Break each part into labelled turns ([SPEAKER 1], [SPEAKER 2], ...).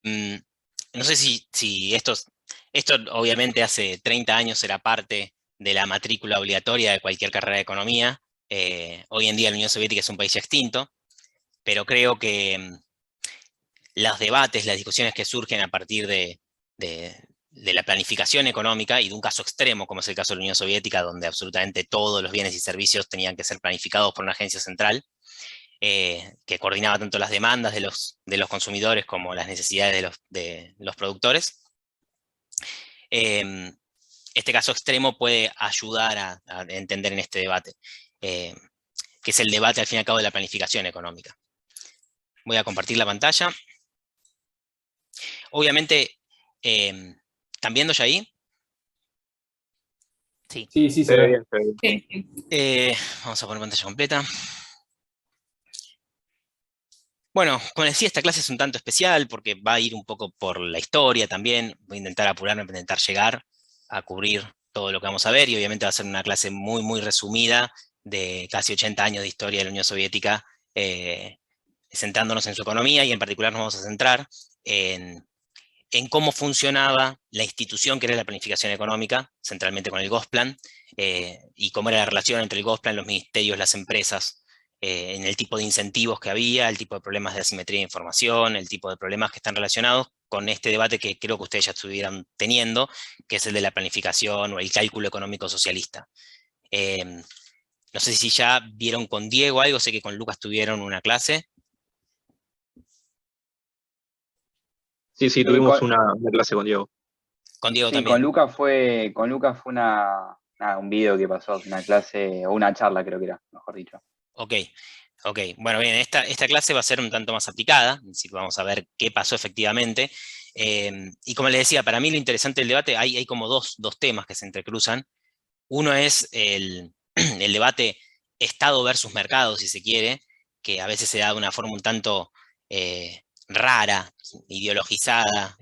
[SPEAKER 1] Mm, no sé si esto obviamente hace 30 años era parte de la matrícula obligatoria de cualquier carrera de economía. Hoy en día la Unión Soviética es un país ya extinto, pero creo que los debates, las discusiones que surgen a partir de la planificación económica y de un caso extremo, como es el caso de la Unión Soviética, donde absolutamente todos los bienes y servicios tenían que ser planificados por una agencia central, que coordinaba tanto las demandas de los consumidores como las necesidades de los productores. Eh, este caso extremo puede ayudar a entender en este debate, eh, que es el debate al fin y al cabo de la planificación económica. Voy a compartir la pantalla. Obviamente, ¿están viendo ya ahí? Sí.
[SPEAKER 2] Sí, sí,
[SPEAKER 3] Se
[SPEAKER 2] se
[SPEAKER 3] ve
[SPEAKER 2] ve.
[SPEAKER 3] bien, se ve bien.
[SPEAKER 4] Sí, sí.
[SPEAKER 1] Vamos a poner pantalla completa. Bueno, como les decía, esta clase es un tanto especial porque va a ir un poco por la historia también. Voy a intentar apurarme, para intentar llegar a cubrir todo lo que vamos a ver y obviamente va a ser una clase muy, muy resumida de casi 80 años de historia de la Unión Soviética, centrándonos en su economía y en particular nos vamos a centrar en, en cómo funcionaba la institución que era la planificación económica, centralmente con el Gosplan, y cómo era la relación entre el Gosplan, los ministerios, las empresas, en el tipo de incentivos que había, el tipo de problemas de asimetría de información, el tipo de problemas que están relacionados con este debate que creo que ustedes ya estuvieran teniendo, que es el de la planificación o el cálculo económico socialista. No sé si ya vieron con Diego algo, sé que con Lucas tuvieron una clase.
[SPEAKER 3] Sí, sí,
[SPEAKER 2] Eh,
[SPEAKER 3] tuvimos
[SPEAKER 2] con,
[SPEAKER 3] una clase con Diego.
[SPEAKER 1] Con Diego
[SPEAKER 2] sí,
[SPEAKER 1] también.
[SPEAKER 2] con Lucas fue un video que pasó, una clase, o una charla creo que era, mejor dicho.
[SPEAKER 1] Ok, ok. Bueno, bien, esta clase va a ser un tanto más aplicada, es decir, vamos a ver qué pasó efectivamente. Y como les decía, para mí lo interesante del debate, hay como dos temas que se entrecruzan. Uno es el debate Estado versus mercado, si se quiere, que a veces se da de una forma un tanto rara, ideologizada,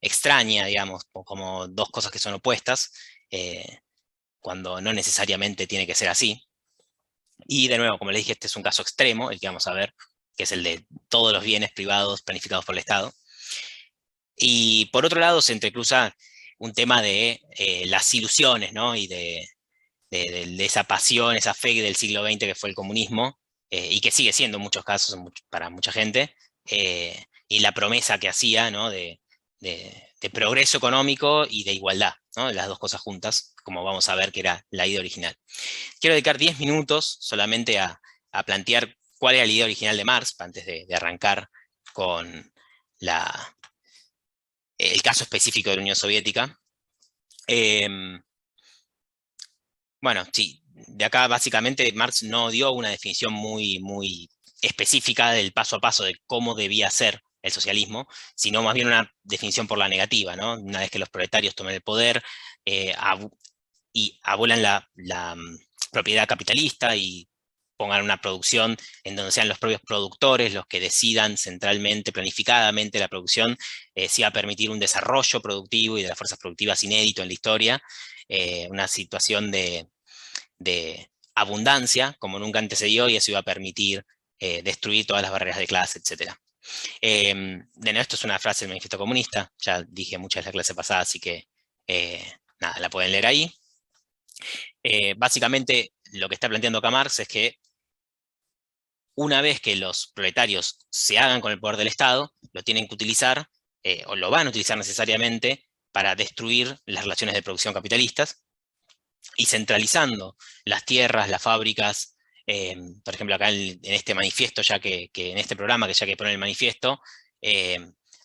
[SPEAKER 1] extraña, digamos, como dos cosas que son opuestas, cuando no necesariamente tiene que ser así. Y de nuevo, como les dije, este es un caso extremo, el que vamos a ver, que es el de todos los bienes privados planificados por el Estado. Y por otro lado, se entrecruza un tema de las ilusiones, ¿no? Y de esa pasión, esa fe del siglo XX que fue el comunismo, y que sigue siendo en muchos casos para mucha gente, y la promesa que hacía, ¿no? De progreso económico y de igualdad, ¿no? Las dos cosas juntas, como vamos a ver que era la idea original. Quiero dedicar 10 minutos solamente a plantear cuál era la idea original de Marx, antes de arrancar con la, el caso específico de la Unión Soviética. Bueno, sí, de acá básicamente Marx no dio una definición muy, muy específica del paso a paso de cómo debía ser el socialismo, sino más bien una definición por la negativa, ¿no? Una vez que los proletarios tomen el poder y abuelan la propiedad capitalista y pongan una producción en donde sean los propios productores los que decidan centralmente, planificadamente la producción, si va a permitir un desarrollo productivo y de las fuerzas productivas inédito en la historia, una situación de abundancia como nunca antes se dio y eso iba a permitir destruir todas las barreras de clase, etc. De nuevo, esto es una frase del Manifiesto Comunista, ya dije muchas de la clase pasada, así que nada, la pueden leer ahí. Básicamente lo que está planteando acá Marx es que una vez que los proletarios se hagan con el poder del Estado, lo tienen que utilizar, o lo van a utilizar necesariamente, para destruir las relaciones de producción capitalistas, y centralizando las tierras, las fábricas, por ejemplo, acá en este manifiesto, que en este programa, que ya que pone el manifiesto,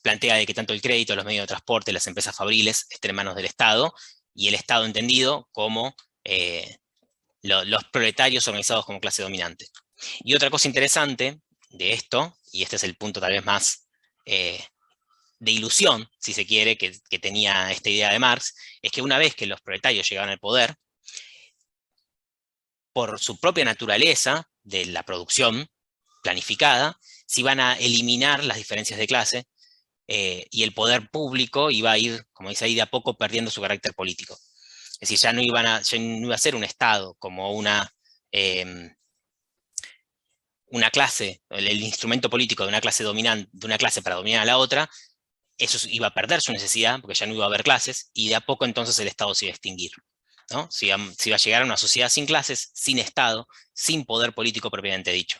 [SPEAKER 1] plantea de que tanto el crédito, los medios de transporte, las empresas fabriles estén en manos del Estado, y el Estado entendido como los proletarios organizados como clase dominante. Y otra cosa interesante de esto, y este es el punto tal vez más de ilusión, si se quiere, que tenía esta idea de Marx, es que una vez que los proletarios llegaban al poder, por su propia naturaleza de la producción planificada, se iban a eliminar las diferencias de clase, y el poder público iba a ir, como dice ahí, de a poco perdiendo su carácter político. Es decir, ya no iba a ser un Estado como una clase, el instrumento político de una clase dominante, de una clase para dominar a la otra, eso iba a perder su necesidad, porque ya no iba a haber clases, y de a poco entonces el Estado se iba a extinguir, ¿no? Se iba a llegar a una sociedad sin clases, sin Estado, sin poder político propiamente dicho.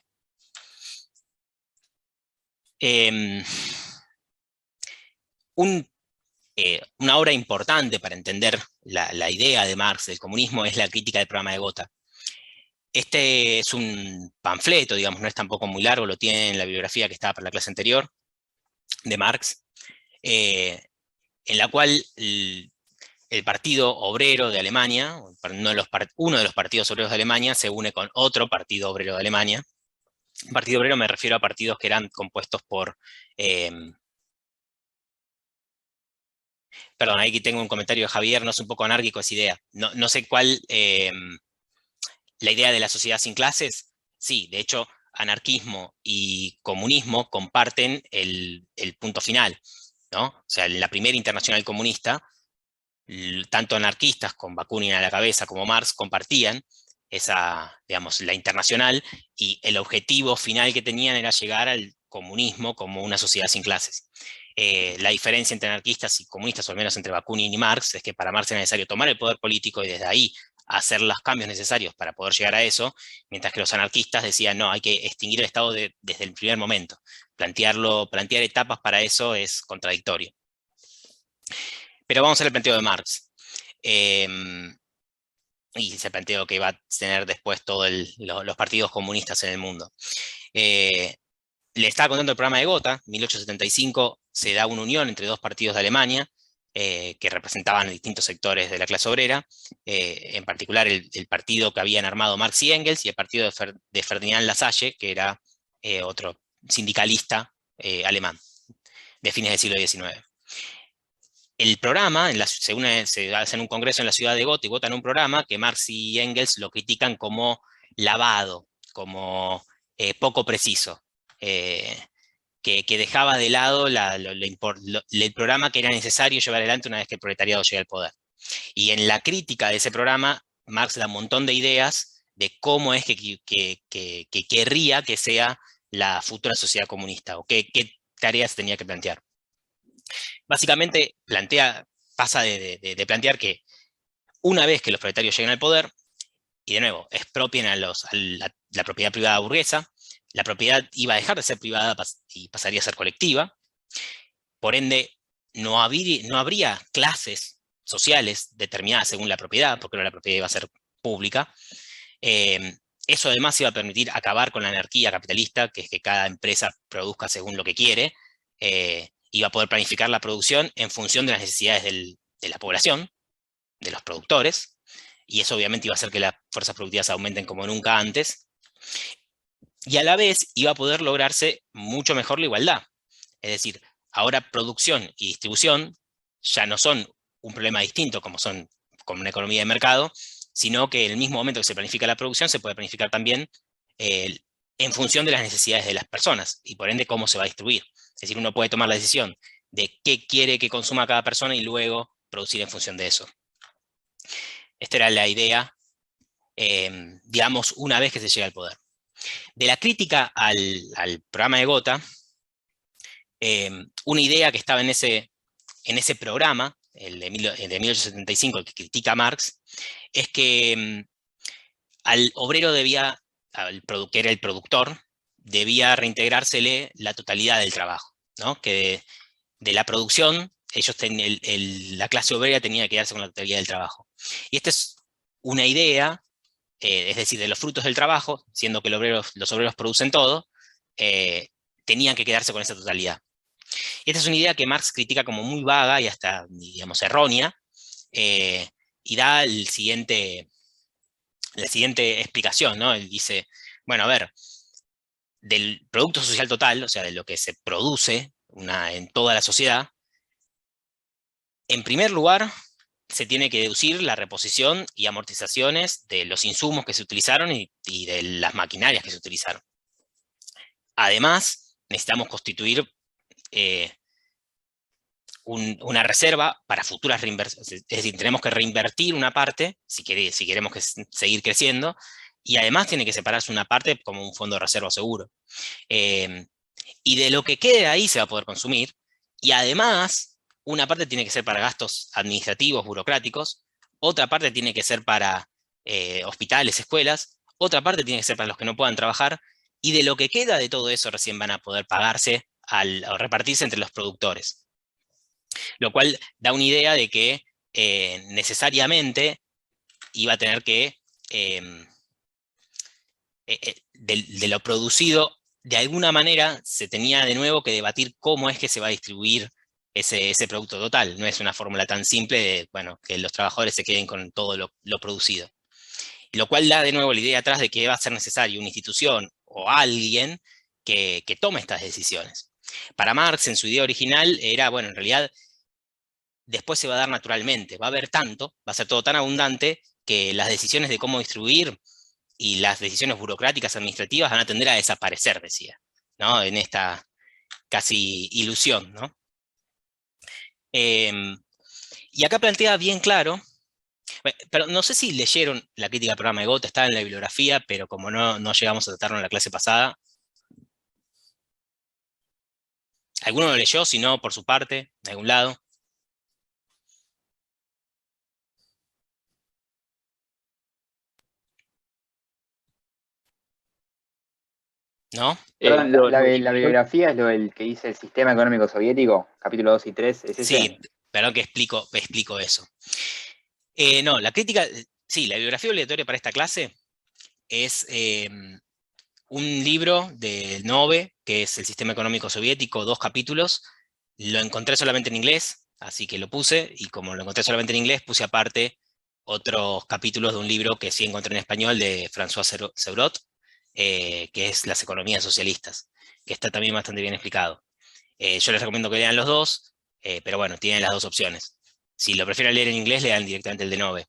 [SPEAKER 1] Una obra importante para entender la idea de Marx del comunismo es la crítica del programa de Gotha. Este es un panfleto, digamos, no es tampoco muy largo, lo tiene en la bibliografía que estaba para la clase anterior, de Marx, en la cual el Partido Obrero de Alemania, uno de los partidos obreros de Alemania, se une con otro Partido Obrero de Alemania. Partido Obrero me refiero a partidos que eran compuestos por... perdón, aquí tengo un comentario de Javier, no es un poco anárquico esa idea. No sé cuál... la idea de la sociedad sin clases, sí, de hecho, anarquismo y comunismo comparten el punto final, ¿no? O sea, en la primera internacional comunista, tanto anarquistas con Bakunin a la cabeza como Marx compartían esa, digamos, la internacional, y el objetivo final que tenían era llegar al comunismo como una sociedad sin clases. La diferencia entre anarquistas y comunistas, o al menos entre Bakunin y Marx, es que para Marx era necesario tomar el poder político y desde ahí hacer los cambios necesarios para poder llegar a eso, mientras que los anarquistas decían, no, hay que extinguir el Estado desde el primer momento. Plantear etapas para eso es contradictorio. Pero vamos al planteo de Marx. Y ese planteo que va a tener después todos los partidos comunistas en el mundo. Le estaba contando el programa de Gotha. 1875 se da una unión entre dos partidos de Alemania, que representaban distintos sectores de la clase obrera, en particular el partido que habían armado Marx y Engels, y el partido de Ferdinand Lassalle, que era otro sindicalista alemán, de fines del siglo XIX. El programa, se hace en un congreso en la ciudad de Gotha y votan un programa que Marx y Engels lo critican como lavado, como poco preciso, que dejaba de lado el programa que era necesario llevar adelante una vez que el proletariado llega al poder. Y en la crítica de ese programa, Marx da un montón de ideas de cómo es que querría que sea la futura sociedad comunista, o qué tareas tenía que plantear. Básicamente pasa de plantear que una vez que los proletarios lleguen al poder, y de nuevo, expropien a la propiedad privada burguesa, la propiedad iba a dejar de ser privada y pasaría a ser colectiva. Por ende, no habría clases sociales determinadas según la propiedad, porque ahora la propiedad iba a ser pública. Eso además iba a permitir acabar con la anarquía capitalista, que es que cada empresa produzca según lo que quiere. Iba a poder planificar la producción en función de las necesidades de la población, de los productores, y eso obviamente iba a hacer que las fuerzas productivas aumenten como nunca antes, y a la vez iba a poder lograrse mucho mejor la igualdad. Es decir, ahora producción y distribución ya no son un problema distinto como son con una economía de mercado, sino que en el mismo momento que se planifica la producción, se puede planificar también en función de las necesidades de las personas, y por ende cómo se va a distribuir. Es decir, uno puede tomar la decisión de qué quiere que consuma cada persona y luego producir en función de eso. Esta era la idea, digamos, una vez que se llega al poder. De la crítica al programa de Gotha, una idea que estaba en ese programa, el de 1875, el que critica a Marx, es que al obrero que era el productor, debía reintegrársele la totalidad del trabajo, ¿no? Que de la producción, la clase obrera tenía que quedarse con la totalidad del trabajo. Y esta es una idea, es decir, de los frutos del trabajo, siendo que los obreros producen todo, tenían que quedarse con esa totalidad. Y esta es una idea que Marx critica como muy vaga y hasta, digamos, errónea, y da la siguiente explicación, ¿no? Él dice, bueno, a ver, del producto social total, o sea, de lo que se produce en toda la sociedad, en primer lugar, se tiene que deducir la reposición y amortizaciones de los insumos que se utilizaron y de las maquinarias que se utilizaron. Además, necesitamos constituir una reserva para futuras reinversiones. Es decir, tenemos que reinvertir una parte, si queremos seguir creciendo, y además tiene que separarse una parte como un fondo de reserva seguro. Y de lo que quede ahí se va a poder consumir, Y además, una parte tiene que ser para gastos administrativos, burocráticos, otra parte tiene que ser para hospitales, escuelas, otra parte tiene que ser para los que no puedan trabajar, y de lo que queda de todo eso recién van a poder pagarse o repartirse entre los productores. Lo cual da una idea de que necesariamente iba a tener que, de lo producido, de alguna manera se tenía de nuevo que debatir cómo es que se va a distribuir ese producto total. No es una fórmula tan simple de, bueno, que los trabajadores se queden con todo lo producido. Lo cual da de nuevo la idea atrás de que va a ser necesario una institución o alguien que tome estas decisiones. Para Marx, en su idea original, era, bueno, en realidad, después se va a dar naturalmente. Va a haber tanto, va a ser todo tan abundante, que las decisiones de cómo distribuir y las decisiones burocráticas administrativas van a tender a desaparecer, decía, ¿no? En esta casi ilusión, ¿no? Y acá plantea bien claro, pero no sé si leyeron la crítica al programa de Gotha, está en la bibliografía, pero como no llegamos a tratarlo en la clase pasada, ¿alguno lo leyó? Si no, por su parte, de algún lado. ¿No?
[SPEAKER 2] Perdón,
[SPEAKER 3] Lo- lo
[SPEAKER 2] la
[SPEAKER 3] original,
[SPEAKER 2] bibliografía es lo del que dice el sistema económico soviético, capítulo 2 y 3, ¿es
[SPEAKER 1] Sí,
[SPEAKER 2] ese?
[SPEAKER 1] perdón que explico eso. No, la crítica, sí, la bibliografía obligatoria para esta clase es un libro de Nove, que es el sistema económico soviético, 2 capítulos. Lo encontré solamente en inglés, así que lo puse, y como lo encontré solamente en inglés, puse aparte otros capítulos de un libro que sí encontré en español de François Seurot, que es Las economías socialistas, que está también bastante bien explicado. Yo les recomiendo que lean los dos, pero bueno, tienen las dos opciones. Si lo prefieren leer en inglés, lean directamente el de Nove.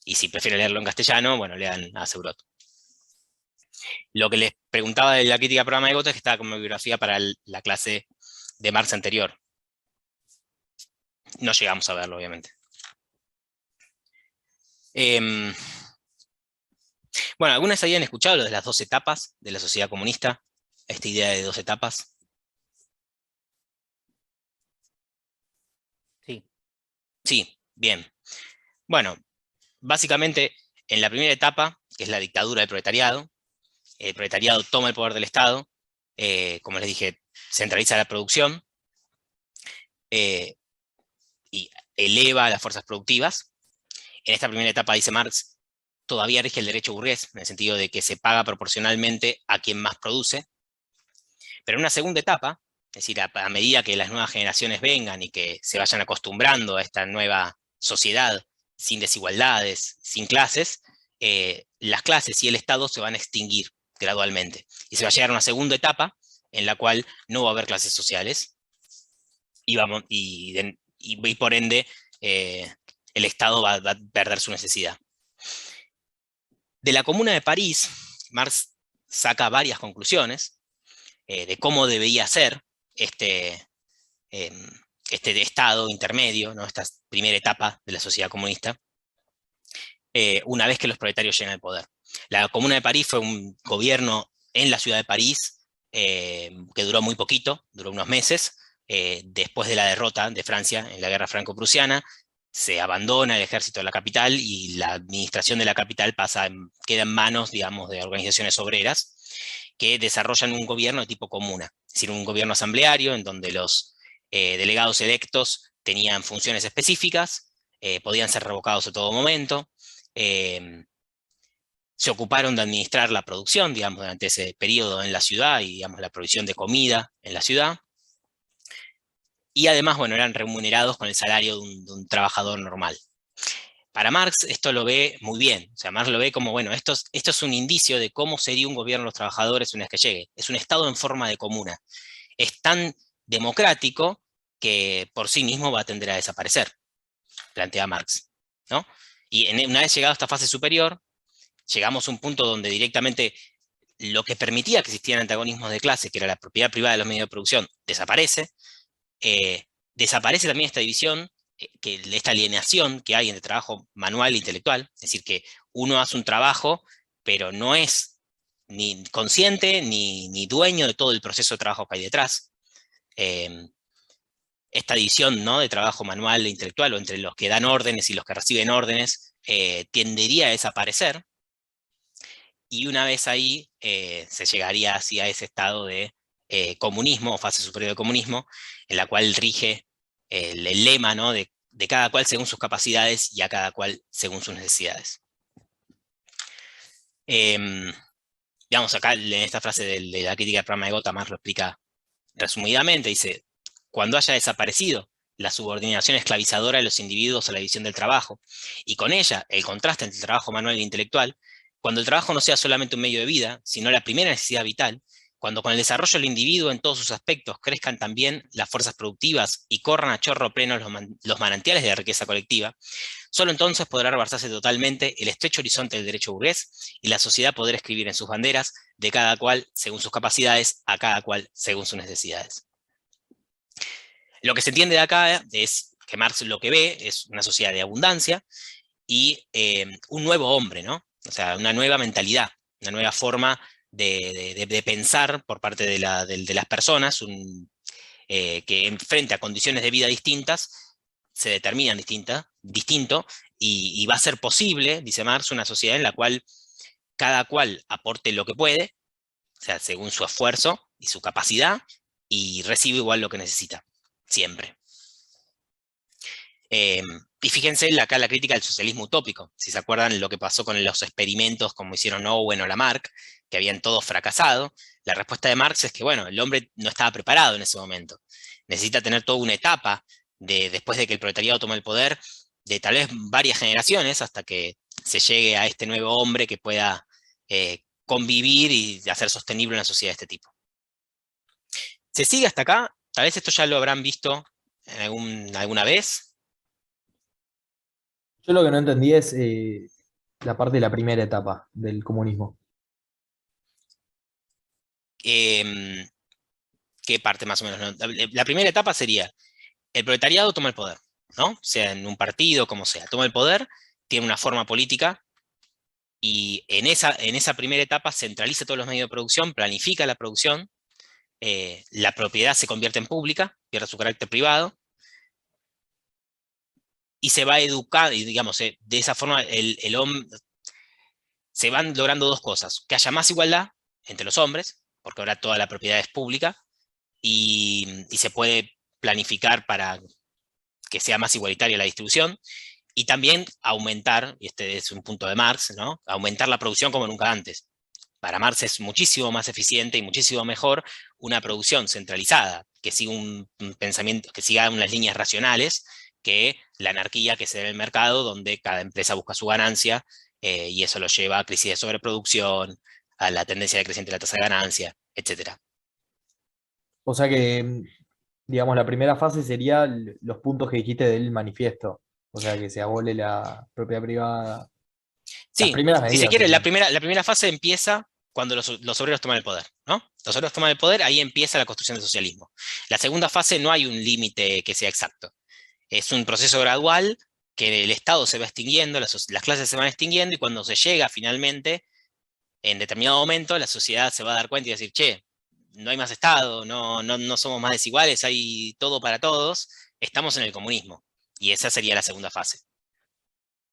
[SPEAKER 1] Y si prefieren leerlo en castellano, bueno, lean a Seurot. Lo que les preguntaba de la crítica al programa de Gotha es que estaba como bibliografía para la clase de Marx anterior. No llegamos a verlo, obviamente. Bueno, ¿algunas habían escuchado lo de las 2 etapas de la sociedad comunista? Esta idea de 2 etapas.
[SPEAKER 4] Sí.
[SPEAKER 1] Sí, bien. Bueno, básicamente en la primera etapa, que es la dictadura del proletariado, el proletariado toma el poder del Estado, como les dije, centraliza la producción y eleva las fuerzas productivas. En esta primera etapa, dice Marx, todavía rige el derecho burgués, en el sentido de que se paga proporcionalmente a quien más produce. Pero en una segunda etapa, es decir, a medida que las nuevas generaciones vengan y que se vayan acostumbrando a esta nueva sociedad sin desigualdades, sin clases, las clases y el Estado se van a extinguir gradualmente. Y se va a llegar a una segunda etapa en la cual no va a haber clases sociales y por ende el Estado va a perder su necesidad. De la Comuna de París, Marx saca varias conclusiones de cómo debería ser este, este estado intermedio, ¿no? Esta primera etapa de la sociedad comunista, una vez que los proletarios llegan al poder. La Comuna de París fue un gobierno en la ciudad de París que duró muy poquito, duró unos meses, después de la derrota de Francia en la guerra franco-prusiana. Se abandona el ejército de la capital y la administración de la capital queda en manos, digamos, de organizaciones obreras que desarrollan un gobierno de tipo comuna, es decir, un gobierno asambleario en donde los delegados electos tenían funciones específicas, podían ser revocados a todo momento, se ocuparon de administrar la producción, digamos, durante ese periodo en la ciudad y, digamos, la provisión de comida en la ciudad. Y además, bueno, eran remunerados con el salario de un trabajador normal. Para Marx esto lo ve muy bien, o sea, Marx lo ve como, bueno, esto es un indicio de cómo sería un gobierno de los trabajadores una vez que llegue. Es un Estado en forma de comuna. Es tan democrático que por sí mismo va a tender a desaparecer, plantea Marx, ¿no? Y una vez llegado a esta fase superior, llegamos a un punto donde directamente lo que permitía que existieran antagonismos de clase, que era la propiedad privada de los medios de producción, desaparece. Desaparece también esta división, esta alienación que hay entre trabajo manual e intelectual, es decir, que uno hace un trabajo, pero no es ni consciente ni dueño de todo el proceso de trabajo que hay detrás. esta división, ¿no?, de trabajo manual e intelectual, o entre los que dan órdenes y los que reciben órdenes, tendería a desaparecer, y una vez ahí se llegaría hacia ese estado de comunismo, o fase superior de comunismo, en la cual rige el lema, ¿no?, de cada cual según sus capacidades y a cada cual según sus necesidades. Digamos, acá en esta frase de la crítica del programa de Gotha, Marx lo explica resumidamente, dice: cuando haya desaparecido la subordinación esclavizadora de los individuos a la división del trabajo, y con ella el contraste entre el trabajo manual e intelectual, cuando el trabajo no sea solamente un medio de vida, sino la primera necesidad vital, cuando con el desarrollo del individuo en todos sus aspectos crezcan también las fuerzas productivas y corran a chorro pleno los manantiales de la riqueza colectiva, solo entonces podrá rebasarse totalmente el estrecho horizonte del derecho burgués y la sociedad podrá escribir en sus banderas, de cada cual según sus capacidades, a cada cual según sus necesidades. Lo que se entiende de acá es que Marx lo que ve es una sociedad de abundancia y un nuevo hombre, ¿no? O sea, una nueva mentalidad, una nueva forma de pensar por parte de las personas, que frente a condiciones de vida distintas, se determinan distinto, y va a ser posible, dice Marx, una sociedad en la cual cada cual aporte lo que puede, o sea, según su esfuerzo y su capacidad, y recibe igual lo que necesita, siempre. Y fíjense acá la crítica del socialismo utópico. Si se acuerdan lo que pasó con los experimentos como hicieron Owen o Lamarck, que habían todos fracasado, la respuesta de Marx es que, bueno, el hombre no estaba preparado en ese momento. Necesita tener toda una etapa después de que el proletariado toma el poder, de tal vez varias generaciones, hasta que se llegue a este nuevo hombre que pueda convivir y hacer sostenible una sociedad de este tipo. ¿Se sigue hasta acá? Tal vez esto ya lo habrán visto alguna vez.
[SPEAKER 4] Yo lo que no entendí es la parte de la primera etapa del comunismo.
[SPEAKER 1] ¿Qué parte más o menos? ¿No? La primera etapa sería, el proletariado toma el poder, ¿no? Sea en un partido, como sea, toma el poder, tiene una forma política, y en esa primera etapa centraliza todos los medios de producción, planifica la producción, la propiedad se convierte en pública, pierde su carácter privado, y se va a educar, y digamos, de esa forma el hombre, se van logrando dos cosas: que haya más igualdad entre los hombres, porque ahora toda la propiedad es pública, y se puede planificar para que sea más igualitaria la distribución, y también aumentar, y este es un punto de Marx, ¿no?, aumentar la producción como nunca antes. Para Marx es muchísimo más eficiente y muchísimo mejor una producción centralizada, que siga un pensamiento, que siga unas líneas racionales, que la anarquía que se da en el mercado, donde cada empresa busca su ganancia, y eso lo lleva a crisis de sobreproducción, a la tendencia decreciente de la tasa de ganancia, etc.
[SPEAKER 4] O sea que, digamos, la primera fase sería los puntos que dijiste del manifiesto. O sea, que se abole la propiedad privada. Las
[SPEAKER 1] Sí,
[SPEAKER 4] primeras
[SPEAKER 1] si se
[SPEAKER 4] medidas
[SPEAKER 1] quiere, la
[SPEAKER 4] serían.
[SPEAKER 1] primera fase empieza cuando los obreros toman el poder, ¿no? Los obreros toman el poder, ahí empieza la construcción del socialismo. La segunda fase no hay un límite que sea exacto. Es un proceso gradual, que el Estado se va extinguiendo, las clases se van extinguiendo, y cuando se llega finalmente, en determinado momento, la sociedad se va a dar cuenta y decir: che, no hay más Estado, no somos más desiguales, hay todo para todos, estamos en el comunismo. Y esa sería la segunda fase.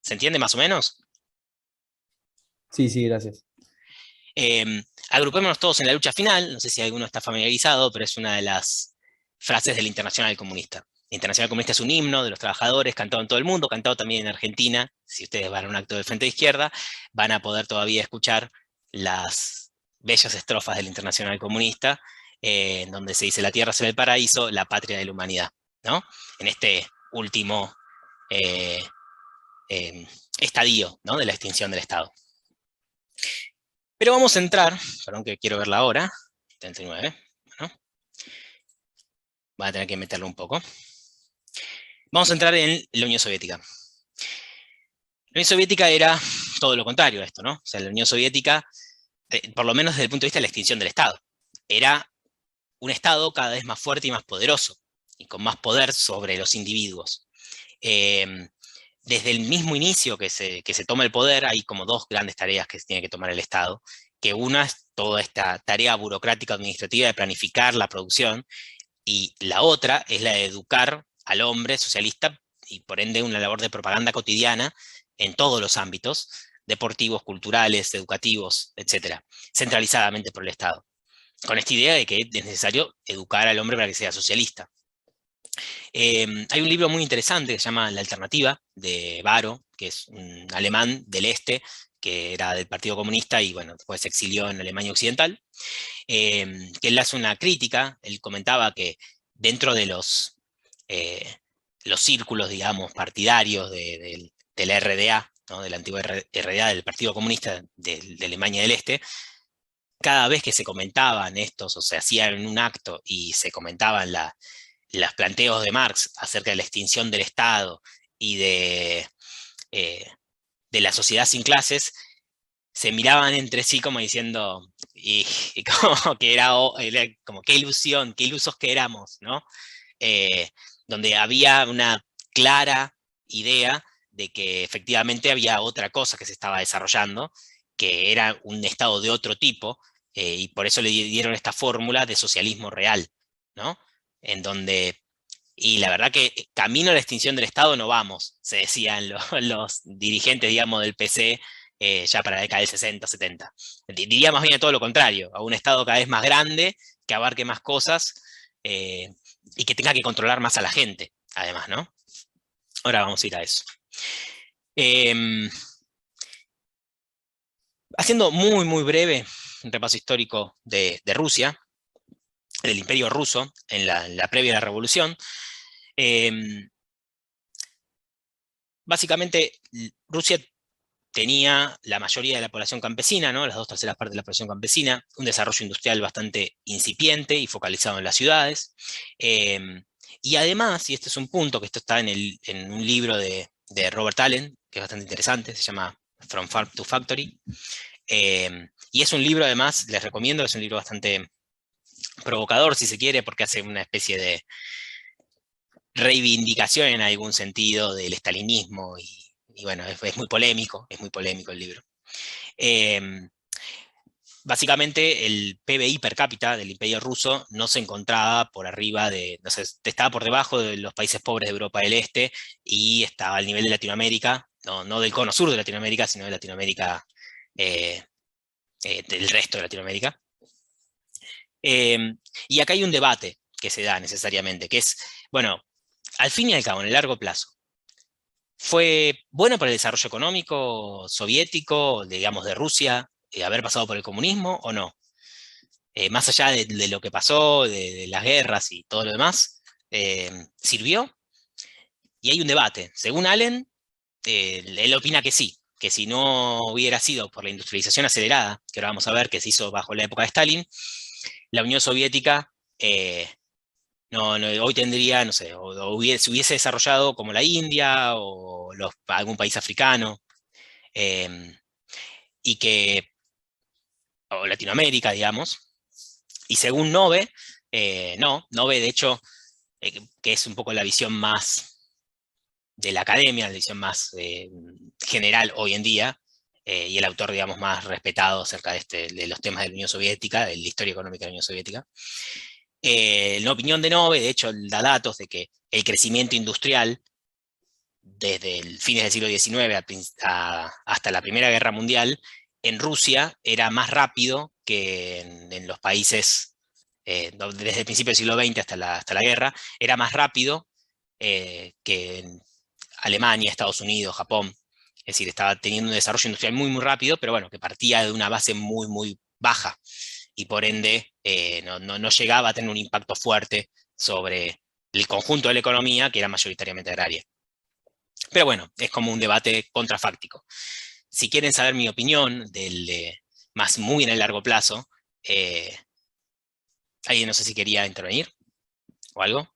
[SPEAKER 1] ¿Se entiende más o menos?
[SPEAKER 4] Sí, sí, gracias.
[SPEAKER 1] Agrupémonos todos en la lucha final. No sé si alguno está familiarizado, pero es una de las frases del Internacional Comunista. El Internacional Comunista es un himno de los trabajadores, cantado en todo el mundo, cantado también en Argentina. Si ustedes van a un acto del Frente de Izquierda, van a poder todavía escuchar las bellas estrofas del Internacional Comunista, en donde se dice: la tierra será el paraíso, la patria de la humanidad, ¿no? En este último estadio, ¿no?, de la extinción del Estado. Pero vamos a entrar, perdón que quiero verla ahora, 39, bueno, van a tener que meterlo un poco. Vamos a entrar en la Unión Soviética. La Unión Soviética era todo lo contrario a esto, ¿no? O sea, la Unión Soviética, por lo menos desde el punto de vista de la extinción del Estado, era un Estado cada vez más fuerte y más poderoso, y con más poder sobre los individuos. Desde el mismo inicio que se toma el poder, hay como dos grandes tareas que tiene que tomar el Estado, que una es toda esta tarea burocrática administrativa de planificar la producción, y la otra es la de educar al hombre socialista, y por ende una labor de propaganda cotidiana en todos los ámbitos, deportivos, culturales, educativos, etcétera, centralizadamente por el Estado, con esta idea de que es necesario educar al hombre para que sea socialista. Hay un libro muy interesante que se llama La Alternativa, de Baro, que es un alemán del este, que era del Partido Comunista y bueno, después se exilió en Alemania Occidental, que él hace una crítica. Él comentaba que dentro de los círculos, digamos, partidarios del RDA, ¿no? De la antigua RDA, del Partido Comunista de Alemania del Este, cada vez que se comentaban estos, o se hacían un acto y se comentaban los planteos de Marx acerca de la extinción del Estado y eh, de la sociedad sin clases, se miraban entre sí como diciendo, y como que era como qué ilusión, qué ilusos que éramos, ¿no? Eh, donde había una clara idea de que efectivamente había otra cosa que se estaba desarrollando, que era un Estado de otro tipo, y por eso le dieron esta fórmula de socialismo real, ¿no? En donde, y la verdad que camino a la extinción del Estado no vamos, se decían los dirigentes, digamos, del PC, ya para la década del 60, 70. Diría más bien todo lo contrario, a un Estado cada vez más grande, que abarque más cosas, y que tenga que controlar más a la gente, además, ¿no? Ahora vamos a ir a eso. Haciendo muy breve un repaso histórico de Rusia, del Imperio Ruso, en la previa a la Revolución. Básicamente, Rusia tenía la mayoría de la población campesina, ¿no? Las 2/3 partes de la población campesina, un desarrollo industrial bastante incipiente y focalizado en las ciudades. Y además, y este es un punto, que esto está en un libro de Robert Allen, que es bastante interesante, se llama From Farm to Factory. Y es un libro, además, les recomiendo, es un libro bastante provocador, si se quiere, porque hace una especie de reivindicación en algún sentido del estalinismo, y bueno, es muy polémico el libro. Básicamente el PBI per cápita del Imperio Ruso no se encontraba por arriba no sé, estaba por debajo de los países pobres de Europa del Este, y estaba al nivel de Latinoamérica, no del cono sur de Latinoamérica, sino de Latinoamérica, del resto de Latinoamérica. Y acá hay un debate que se da necesariamente, que es, bueno, al fin y al cabo, en el largo plazo, ¿fue bueno para el desarrollo económico soviético, digamos, de Rusia, haber pasado por el comunismo o no? Más allá de lo que pasó, de las guerras y todo lo demás, ¿sirvió? Y hay un debate. Según Allen, él opina que sí, que si no hubiera sido por la industrialización acelerada, que ahora vamos a ver, que se hizo bajo la época de Stalin, la Unión Soviética hoy tendría, no sé, se hubiese desarrollado como la India o algún país africano, y que, o Latinoamérica, digamos. Y según Nove, no, Nove de hecho, que es un poco la visión más de la academia, la visión más general hoy en día, y el autor, digamos, más respetado acerca de los temas de la Unión Soviética, de la historia económica de la Unión Soviética. En opinión de Nove, de hecho, da datos de que el crecimiento industrial desde el fines del siglo XIX hasta la Primera Guerra Mundial, en Rusia era más rápido que en los países, desde el principio del siglo XX hasta la guerra, era más rápido que en Alemania, Estados Unidos, Japón. Es decir, estaba teniendo un desarrollo industrial muy rápido, pero bueno, que partía de una base muy baja, y por ende no llegaba a tener un impacto fuerte sobre el conjunto de la economía, que era mayoritariamente agraria. Pero bueno, es como un debate contrafáctico. Si quieren saber mi opinión más muy en el largo plazo, alguien no sé si quería intervenir o algo.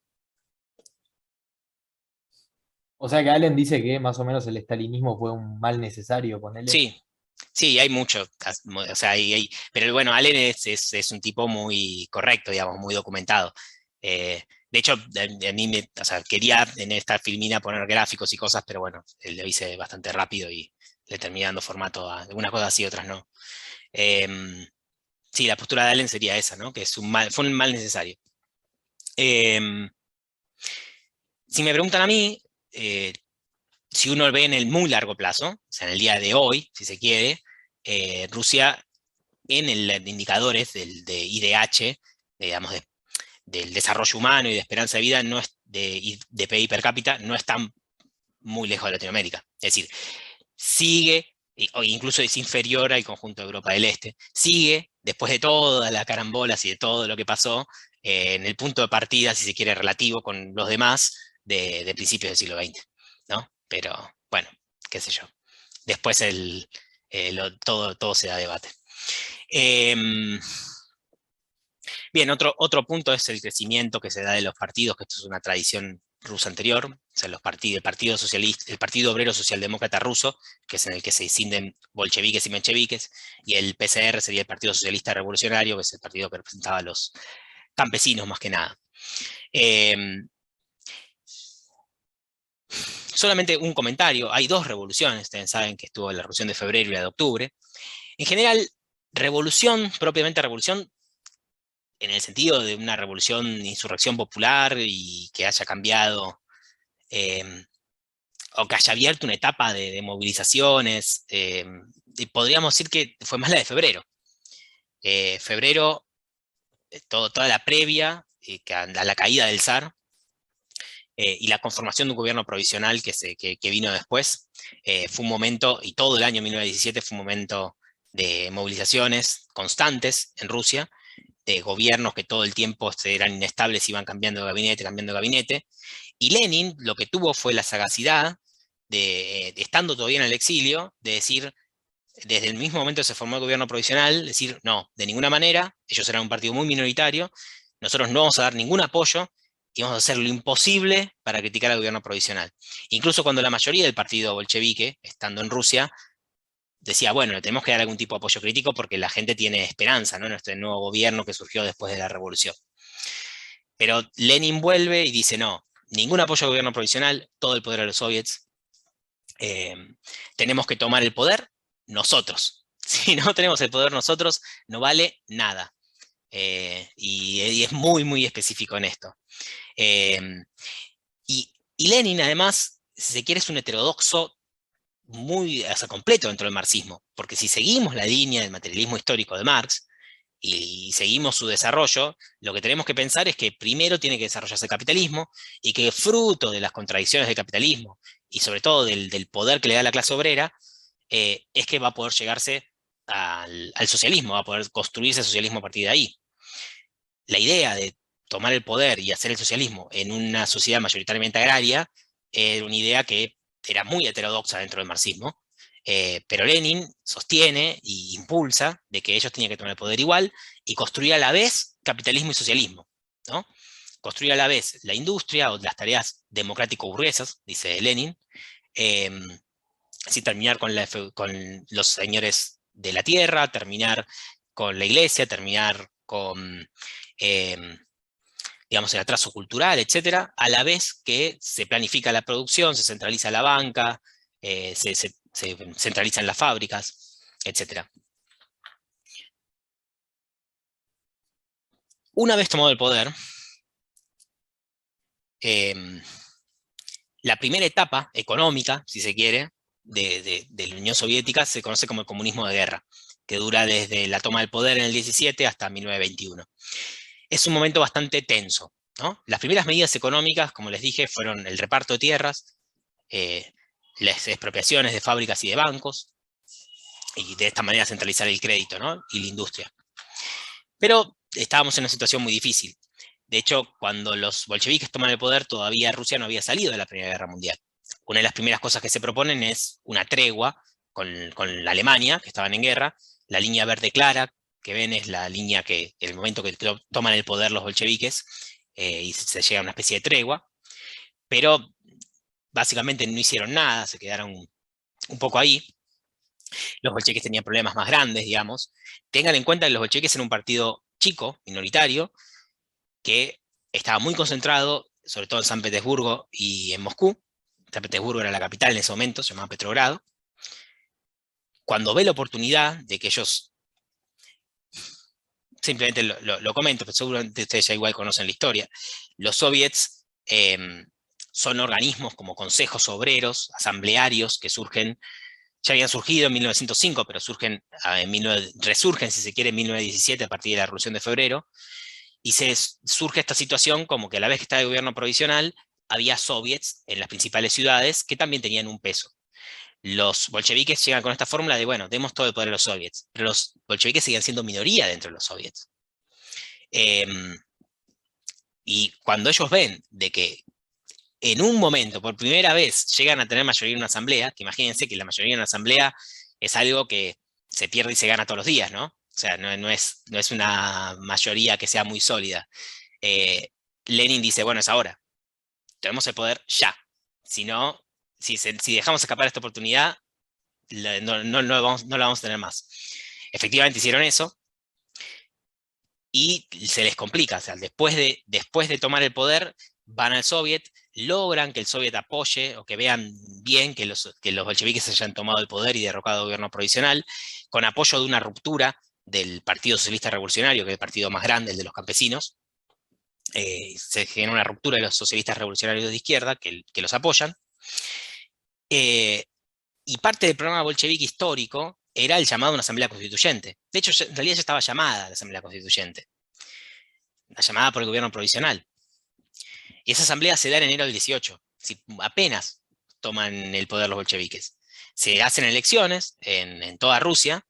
[SPEAKER 4] O sea que Allen dice que más o menos el estalinismo fue un mal necesario, ponele.
[SPEAKER 1] Sí, hay mucho, o sea, pero bueno, Allen es un tipo muy correcto, digamos, muy documentado. De hecho, a mí o sea, quería en esta filmina poner gráficos y cosas, pero bueno, lo hice bastante rápido y le terminé dando formato a algunas cosas sí, otras no. Sí, la postura de Allen sería esa, ¿no? Que fue un mal necesario. Si me preguntan a mí, si uno ve en el muy largo plazo, o sea, en el día de hoy, si se quiere, Rusia en el indicadores de IDH, digamos, del desarrollo humano y de esperanza de vida y de PIB per cápita, no están muy lejos de Latinoamérica. Es decir, sigue, o incluso es inferior al conjunto de Europa del Este, sigue, después de todas las carambolas y de todo lo que pasó, en el punto de partida, si se quiere, relativo con los demás de principios del siglo XX, ¿no? Pero, bueno, qué sé yo. Después todo se da debate. Bien, otro punto es el crecimiento que se da de los partidos, que esto es una tradición rusa anterior, o sea, el Partido Socialista, el Partido Obrero Socialdemócrata Ruso, que es en el que se distinguen bolcheviques y mencheviques, y el PCR sería el Partido Socialista Revolucionario, que es el partido que representaba a los campesinos más que nada. Solamente un comentario, hay dos revoluciones, ustedes saben que estuvo la revolución de febrero y la de octubre. En general, revolución, propiamente revolución, en el sentido de una revolución, insurrección popular y que haya cambiado, o que haya abierto una etapa de movilizaciones, y podríamos decir que fue más la de febrero. Febrero, toda la previa a la caída del zar, y la conformación de un gobierno provisional que vino después, fue un momento, y todo el año 1917 fue un momento de movilizaciones constantes en Rusia, de gobiernos que todo el tiempo eran inestables, iban cambiando de gabinete, y Lenin lo que tuvo fue la sagacidad estando todavía en el exilio, de decir, desde el mismo momento que se formó el gobierno provisional, decir, no, de ninguna manera, ellos eran un partido muy minoritario, nosotros no vamos a dar ningún apoyo, y vamos a hacer lo imposible para criticar al gobierno provisional. Incluso cuando la mayoría del partido bolchevique, estando en Rusia, decía, bueno, le tenemos que dar algún tipo de apoyo crítico porque la gente tiene esperanza, ¿no?, en este nuevo gobierno que surgió después de la revolución. Pero Lenin vuelve y dice, no, ningún apoyo al gobierno provisional, todo el poder a los soviets, tenemos que tomar el poder nosotros. Si no tenemos el poder nosotros, no vale nada. Y es muy, muy específico en esto. Y Lenin, además, si se quiere, es un heterodoxo muy, o sea, completo dentro del marxismo, porque si seguimos la línea del materialismo histórico de Marx y seguimos su desarrollo, lo que tenemos que pensar es que primero tiene que desarrollarse el capitalismo, y que fruto de las contradicciones del capitalismo, y sobre todo del poder que le da la clase obrera, es que va a poder llegarse al socialismo, va a poder construirse el socialismo a partir de ahí. La idea de tomar el poder y hacer el socialismo en una sociedad mayoritariamente agraria era una idea que era muy heterodoxa dentro del marxismo, pero Lenin sostiene e impulsa de que ellos tenían que tomar el poder igual y construir a la vez capitalismo y socialismo, ¿no? Construir a la vez la industria o las tareas democrático-burguesas, dice Lenin, así terminar con los señores de la tierra, terminar con la iglesia, terminar con, digamos, el atraso cultural, etcétera, a la vez que se planifica la producción, se centraliza la banca, se centralizan las fábricas, etcétera. Una vez tomado el poder, la primera etapa económica, si se quiere, de la Unión Soviética se conoce como el comunismo de guerra, que dura desde la toma del poder en el 17 hasta 1921. Es un momento bastante tenso, ¿no? Las primeras medidas económicas, como les dije, fueron el reparto de tierras, las expropiaciones de fábricas y de bancos, y de esta manera centralizar el crédito, ¿no?, y la industria. Pero estábamos en una situación muy difícil. De hecho, cuando los bolcheviques toman el poder, todavía Rusia no había salido de la Primera Guerra Mundial. Una de las primeras cosas que se proponen es una tregua con la Alemania, que estaban en guerra. La línea verde clara que ven es la línea que, en el momento que toman el poder los bolcheviques, y se llega a una especie de tregua, pero básicamente no hicieron nada, se quedaron un poco ahí. Los bolcheviques tenían problemas más grandes, digamos. Tengan en cuenta que los bolcheviques eran un partido chico, minoritario, que estaba muy concentrado, sobre todo en San Petersburgo y en Moscú. San Petersburgo era la capital en ese momento, se llamaba Petrogrado. Cuando ve la oportunidad de que ellos simplemente lo comento, pero seguramente ustedes ya igual conocen la historia. Los soviets son organismos como consejos obreros, asamblearios, que surgen, ya habían surgido en 1905, pero resurgen, si se quiere, en 1917 a partir de la Revolución de Febrero, y surge esta situación como que a la vez que estaba el gobierno provisional, había soviets en las principales ciudades que también tenían un peso. Los bolcheviques llegan con esta fórmula de, bueno, demos todo el poder a los soviets, pero los bolcheviques siguen siendo minoría dentro de los soviets. Y cuando ellos ven de que en un momento, por primera vez, llegan a tener mayoría en una asamblea, que imagínense que la mayoría en una asamblea es algo que se pierde y se gana todos los días, ¿no? O sea, no es una mayoría que sea muy sólida. Lenin dice, bueno, es ahora. Tenemos el poder ya. Si no, si dejamos escapar esta oportunidad, no la vamos a tener más. Efectivamente hicieron eso, y se les complica. O sea, después de tomar el poder, van al Soviet, logran que el Soviet apoye, o que vean bien que los bolcheviques hayan tomado el poder y derrocado el gobierno provisional, con apoyo de una ruptura del Partido Socialista Revolucionario, que es el partido más grande, el de los campesinos. Se genera una ruptura de los socialistas revolucionarios de izquierda, que los apoyan. Y parte del programa bolchevique histórico era el llamado a una asamblea constituyente. De hecho, en realidad ya estaba llamada a la asamblea constituyente, la llamada por el gobierno provisional. Y esa asamblea se da en enero del 18, apenas toman el poder los bolcheviques. Se hacen elecciones en toda Rusia,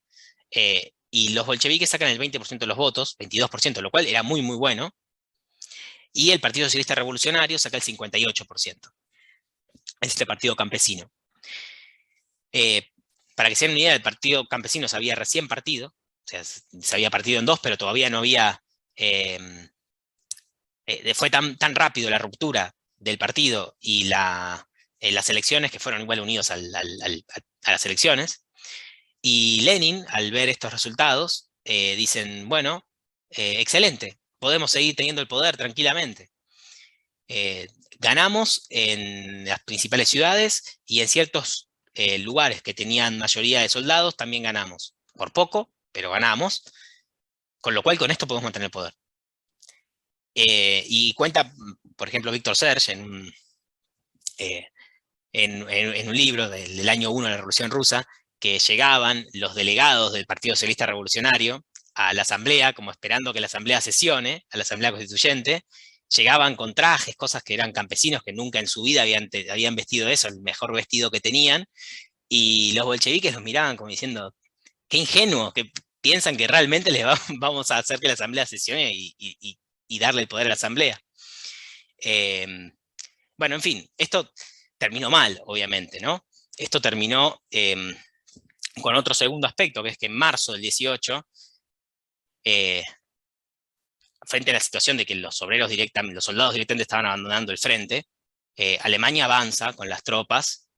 [SPEAKER 1] y los bolcheviques sacan el 20% de los votos, 22%, lo cual era muy, muy bueno, y el Partido Socialista Revolucionario saca el 58%. Es este partido campesino. Para que se den una idea, el partido campesino se había recién partido, o sea, se había partido en dos, pero todavía no había... fue tan rápido la ruptura del partido y las elecciones, que fueron igual unidos a las elecciones, y Lenin, al ver estos resultados, dicen, bueno, excelente, podemos seguir teniendo el poder tranquilamente. Ganamos en las principales ciudades, y en ciertos lugares que tenían mayoría de soldados también ganamos. Por poco, pero ganamos, con lo cual con esto podemos mantener el poder. Y cuenta, por ejemplo, Víctor Serge en un libro del año 1 de la Revolución Rusa, que llegaban los delegados del Partido Socialista Revolucionario a la asamblea, como esperando que la asamblea sesione, a la asamblea constituyente. Llegaban con trajes, cosas que eran campesinos, que nunca en su vida habían vestido eso, el mejor vestido que tenían, y los bolcheviques los miraban como diciendo, qué ingenuos, que piensan que realmente vamos a hacer que la asamblea sesione y darle el poder a la asamblea. Bueno, en fin, esto terminó mal, obviamente, ¿no? Esto terminó con otro segundo aspecto, que es que en marzo del 18, frente a la situación de que los soldados directamente estaban abandonando el frente, Alemania avanza con las tropas,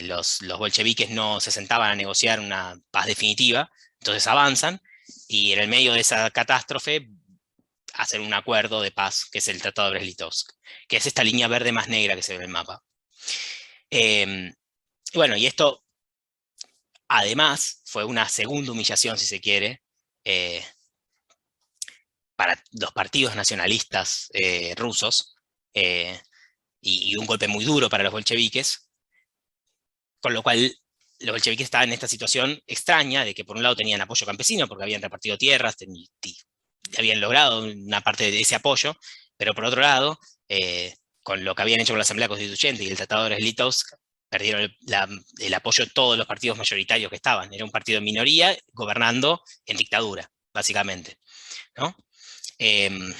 [SPEAKER 1] los bolcheviques no se sentaban a negociar una paz definitiva, entonces avanzan, y en el medio de esa catástrofe hacen un acuerdo de paz, que es el Tratado de Brest-Litovsk, que es esta línea verde más negra que se ve en el mapa. Bueno, y esto, además, fue una segunda humillación, si se quiere, para los partidos nacionalistas rusos, y un golpe muy duro para los bolcheviques, con lo cual los bolcheviques estaban en esta situación extraña de que por un lado tenían apoyo campesino, porque habían repartido tierras, habían logrado una parte de ese apoyo, pero por otro lado, con lo que habían hecho con la Asamblea Constituyente y el Tratado de Brest-Litovsk, perdieron el apoyo de todos los partidos mayoritarios que estaban. Era un partido de minoría gobernando en dictadura, básicamente, ¿no? Y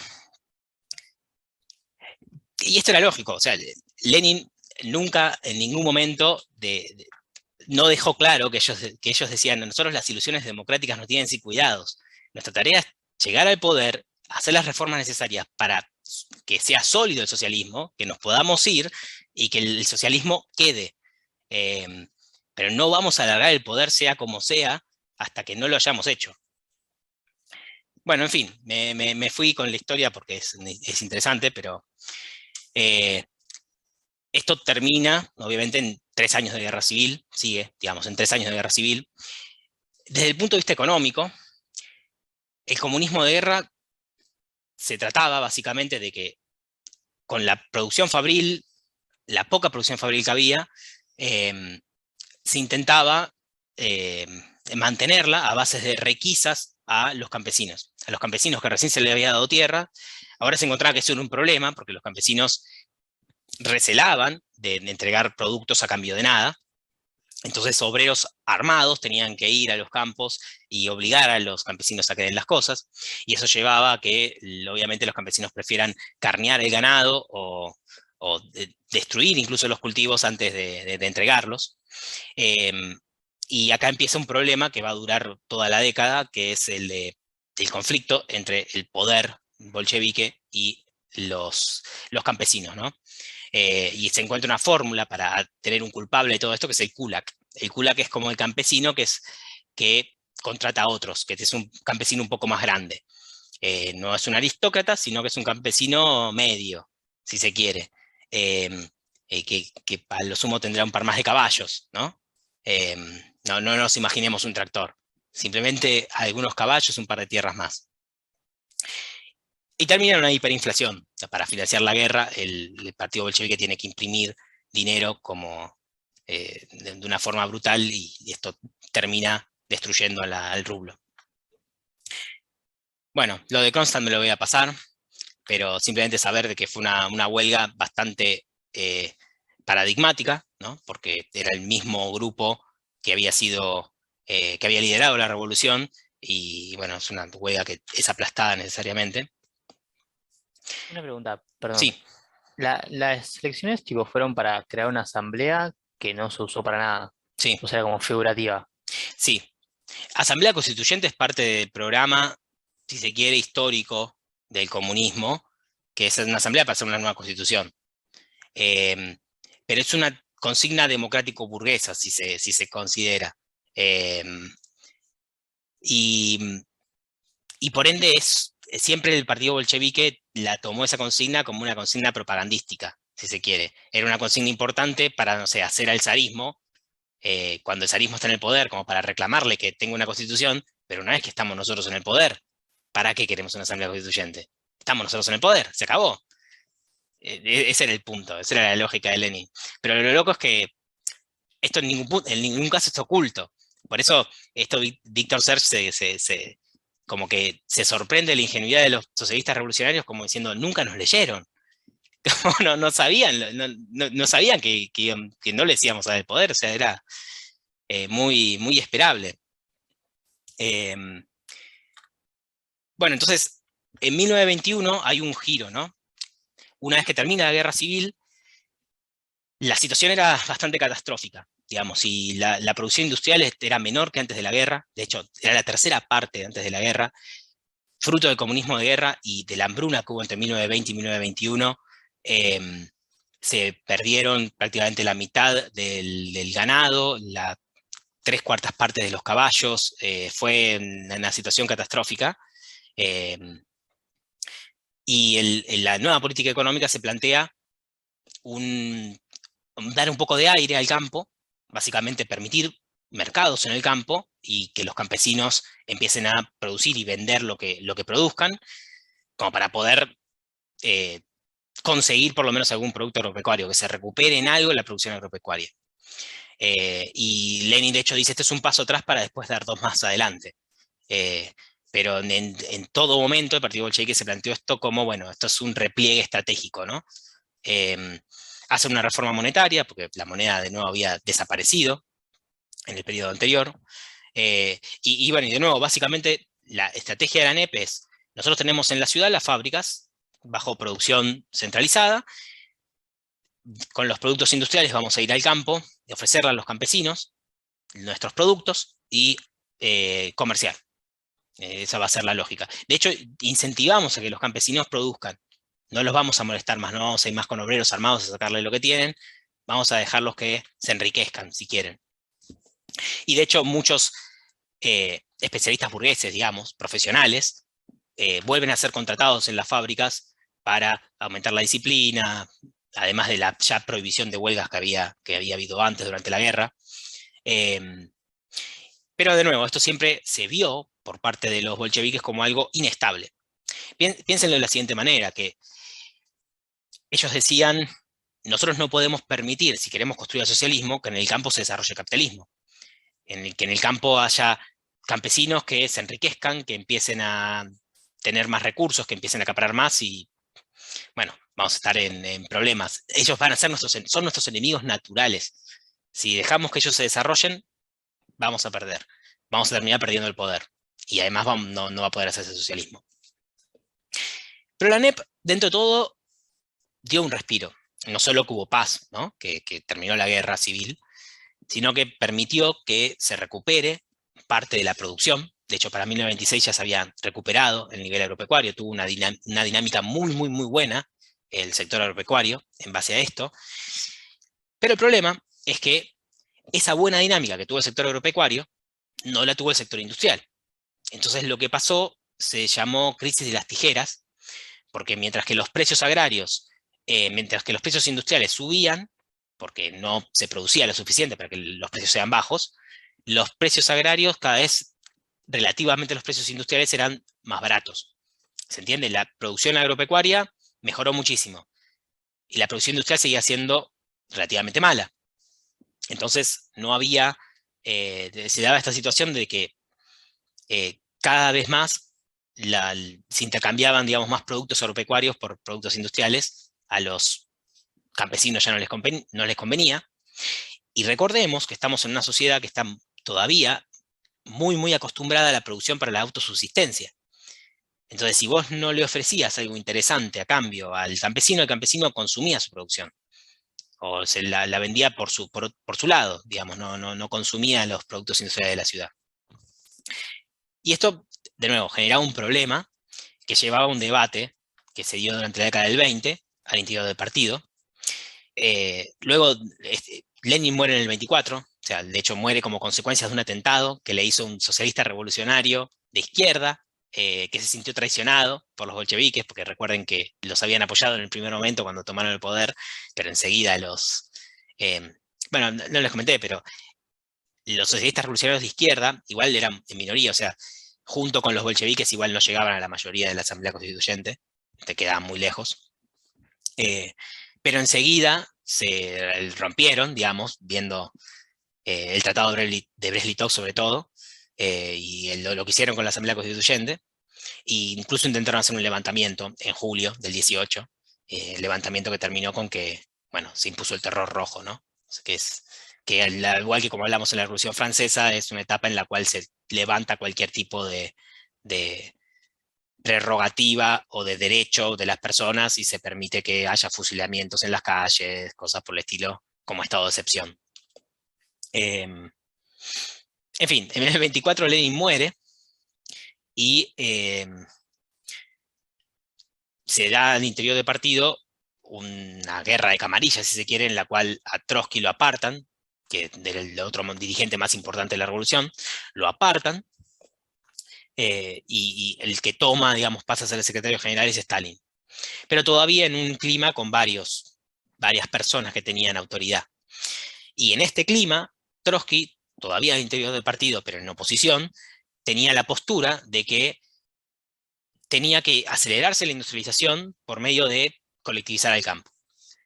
[SPEAKER 1] esto era lógico, o sea, Lenin nunca, en ningún momento, no dejó claro que ellos decían, nosotros las ilusiones democráticas nos tienen sin cuidados. Nuestra tarea es llegar al poder, hacer las reformas necesarias para que sea sólido el socialismo, que nos podamos ir y que el socialismo quede. Pero no vamos a alargar el poder sea como sea hasta que no lo hayamos hecho. Bueno, en fin, me fui con la historia porque es interesante, pero esto termina, obviamente, en 3 años de guerra civil, sigue, digamos, en 3 años de guerra civil. Desde el punto de vista económico, el comunismo de guerra se trataba básicamente de que con la producción fabril, la poca producción fabril que había, se intentaba mantenerla a bases de requisas a los campesinos que recién se les había dado tierra. Ahora se encontraba que eso era un problema, porque los campesinos recelaban de entregar productos a cambio de nada. Entonces obreros armados tenían que ir a los campos y obligar a los campesinos a que den las cosas, y eso llevaba a que obviamente los campesinos prefieran carnear el ganado o destruir incluso los cultivos antes de entregarlos. Y acá empieza un problema que va a durar toda la década, que es el conflicto entre el poder bolchevique y los campesinos, ¿no? Y se encuentra una fórmula para tener un culpable de todo esto, que es el kulak. El kulak es como el campesino que contrata a otros, que es un campesino un poco más grande. No es un aristócrata, sino que es un campesino medio, si se quiere, que a lo sumo tendrá un par más de caballos, ¿no? No nos imaginemos un tractor, simplemente algunos caballos, un par de tierras más. Y termina una hiperinflación. O sea, para financiar la guerra, el partido bolchevique tiene que imprimir dinero de una forma brutal, y esto termina destruyendo al rublo. Bueno, lo de Kronstadt me lo voy a pasar, pero simplemente saber de que fue una huelga bastante paradigmática, ¿no? Porque era el mismo grupo que había liderado la revolución, y bueno, es una huelga que es aplastada necesariamente.
[SPEAKER 5] Una pregunta, perdón.
[SPEAKER 1] Sí.
[SPEAKER 5] Las elecciones tipo fueron para crear una asamblea que no se usó para nada.
[SPEAKER 1] Sí.
[SPEAKER 5] O sea, como figurativa.
[SPEAKER 1] Sí. Asamblea Constituyente es parte del programa, si se quiere, histórico del comunismo, que es una asamblea para hacer una nueva constitución. Pero es una consigna democrático-burguesa, si se considera. Y por ende siempre el partido bolchevique la tomó esa consigna como una consigna propagandística, si se quiere. Era una consigna importante para, no sé, hacer al zarismo, cuando el zarismo está en el poder, como para reclamarle que tenga una constitución, pero una vez que estamos nosotros en el poder, ¿para qué queremos una asamblea constituyente? Estamos nosotros en el poder, se acabó. Ese era el punto, esa era la lógica de Lenin. Pero lo loco es que esto en ningún caso está oculto. Por eso Víctor Serge como que se sorprende de la ingenuidad de los socialistas revolucionarios, como diciendo, nunca nos leyeron. No sabían, no sabían que no les íbamos a dar el poder, o sea, era muy, muy esperable. Bueno, entonces, en 1921 hay un giro, ¿no? Una vez que termina la guerra civil, la situación era bastante catastrófica, digamos, y la producción industrial era menor que antes de la guerra. De hecho, era la tercera parte de antes de la guerra, fruto del comunismo de guerra y de la hambruna que hubo entre 1920 y 1921. Se perdieron prácticamente la mitad del ganado, 3/4 partes de los caballos. Fue una situación catastrófica. Y la nueva política económica se plantea dar un poco de aire al campo, básicamente permitir mercados en el campo y que los campesinos empiecen a producir y vender lo que produzcan, como para poder conseguir por lo menos algún producto agropecuario, que se recupere en algo la producción agropecuaria. Y Lenin, de hecho, dice, este es un paso atrás para después dar dos más adelante. Pero en todo momento el partido bolchevique se planteó esto como, bueno, esto es un repliegue estratégico, ¿no? Hace una reforma monetaria, porque la moneda de nuevo había desaparecido en el periodo anterior. Y bueno, y de nuevo, básicamente la estrategia de la ANEP es, nosotros tenemos en la ciudad las fábricas bajo producción centralizada, con los productos industriales vamos a ir al campo y ofrecerle a los campesinos nuestros productos y comerciar. Esa va a ser la lógica. De hecho, incentivamos a que los campesinos produzcan. No los vamos a molestar más, no vamos a ir más con obreros armados a sacarle lo que tienen, vamos a dejarlos que se enriquezcan, si quieren. Y de hecho, muchos especialistas burgueses, digamos, profesionales, vuelven a ser contratados en las fábricas para aumentar la disciplina, además de la ya prohibición de huelgas que había habido antes durante la guerra. Pero de nuevo, esto siempre se vio por parte de los bolcheviques como algo inestable. Piénsenlo de la siguiente manera, que ellos decían, nosotros no podemos permitir, si queremos construir el socialismo, que en el campo se desarrolle el capitalismo, que en el campo haya campesinos que se enriquezcan, que empiecen a tener más recursos, que empiecen a acaparar más y, bueno, vamos a estar en problemas. Ellos van a ser son nuestros enemigos naturales. Si dejamos que ellos se desarrollen, vamos a perder. Vamos a terminar perdiendo el poder. Y además no va a poder hacerse socialismo. Pero la ANEP, dentro de todo, dio un respiro. No solo que hubo paz, ¿no? que terminó la guerra civil, sino que permitió que se recupere parte de la producción. De hecho, para 1926 ya se había recuperado el nivel agropecuario, tuvo una dinámica muy buena el sector agropecuario en base a esto. Pero el problema es que esa buena dinámica que tuvo el sector agropecuario no la tuvo el sector industrial. Entonces lo que pasó se llamó crisis de las tijeras, porque mientras que los precios agrarios, mientras que los precios industriales subían, porque no se producía lo suficiente para que los precios sean bajos, los precios agrarios cada vez, relativamente a los precios industriales, eran más baratos. ¿Se entiende? La producción agropecuaria mejoró muchísimo, y la producción industrial seguía siendo relativamente mala. Entonces no había, se daba esta situación de que cada vez más se intercambiaban, digamos, más productos agropecuarios por productos industriales. A los campesinos ya no les convenía. Y recordemos que estamos en una sociedad que está todavía muy acostumbrada a la producción para la autosubsistencia. Entonces, si vos no le ofrecías algo interesante a cambio al campesino, el campesino consumía su producción. O se la vendía por su lado, digamos, no consumía los productos industriales de la ciudad. Y esto, de nuevo, generaba un problema que llevaba a un debate que se dio durante la década del 20 al interior del partido. Luego, Lenin muere en el 24, o sea, de hecho muere como consecuencia de un atentado que le hizo un socialista revolucionario de izquierda, que se sintió traicionado por los bolcheviques, porque recuerden que los habían apoyado en el primer momento cuando tomaron el poder, pero enseguida bueno, no les comenté, pero los socialistas revolucionarios de izquierda igual eran en minoría, o sea, junto con los bolcheviques igual no llegaban a la mayoría de la Asamblea Constituyente, te quedaban muy lejos. Pero enseguida se rompieron, digamos, viendo el Tratado de Brest-Litov sobre todo, y lo que hicieron con la Asamblea Constituyente, e incluso intentaron hacer un levantamiento en julio del 18, levantamiento que terminó con que, bueno, se impuso el terror rojo, ¿no? O sea, que al igual que como hablamos en la Revolución Francesa, es una etapa en la cual se levanta cualquier tipo de prerrogativa o de derecho de las personas y se permite que haya fusilamientos en las calles, cosas por el estilo, como estado de excepción. En fin, en el 24 Lenin muere y se da al interior del partido una guerra de camarillas, si se quiere, en la cual a Trotsky lo apartan, que del otro dirigente más importante de la revolución, lo apartan, y el que toma, digamos, pasa a ser el secretario general es Stalin. Pero todavía en un clima con varias personas que tenían autoridad. Y en este clima, Trotsky, todavía al interior del partido, pero en oposición, tenía la postura de que tenía que acelerarse la industrialización por medio de colectivizar al campo.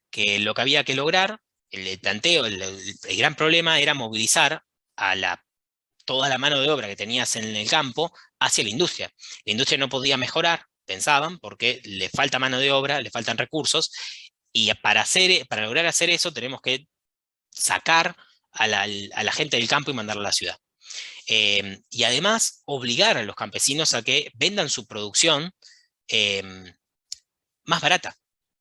[SPEAKER 1] Que lo que había que lograr, el planteo, el gran problema era movilizar a toda la mano de obra que tenías en el campo hacia la industria. La industria no podía mejorar, pensaban, porque le falta mano de obra, le faltan recursos, y para lograr hacer eso tenemos que sacar a la gente del campo y mandarla a la ciudad. Y además obligar a los campesinos a que vendan su producción más barata,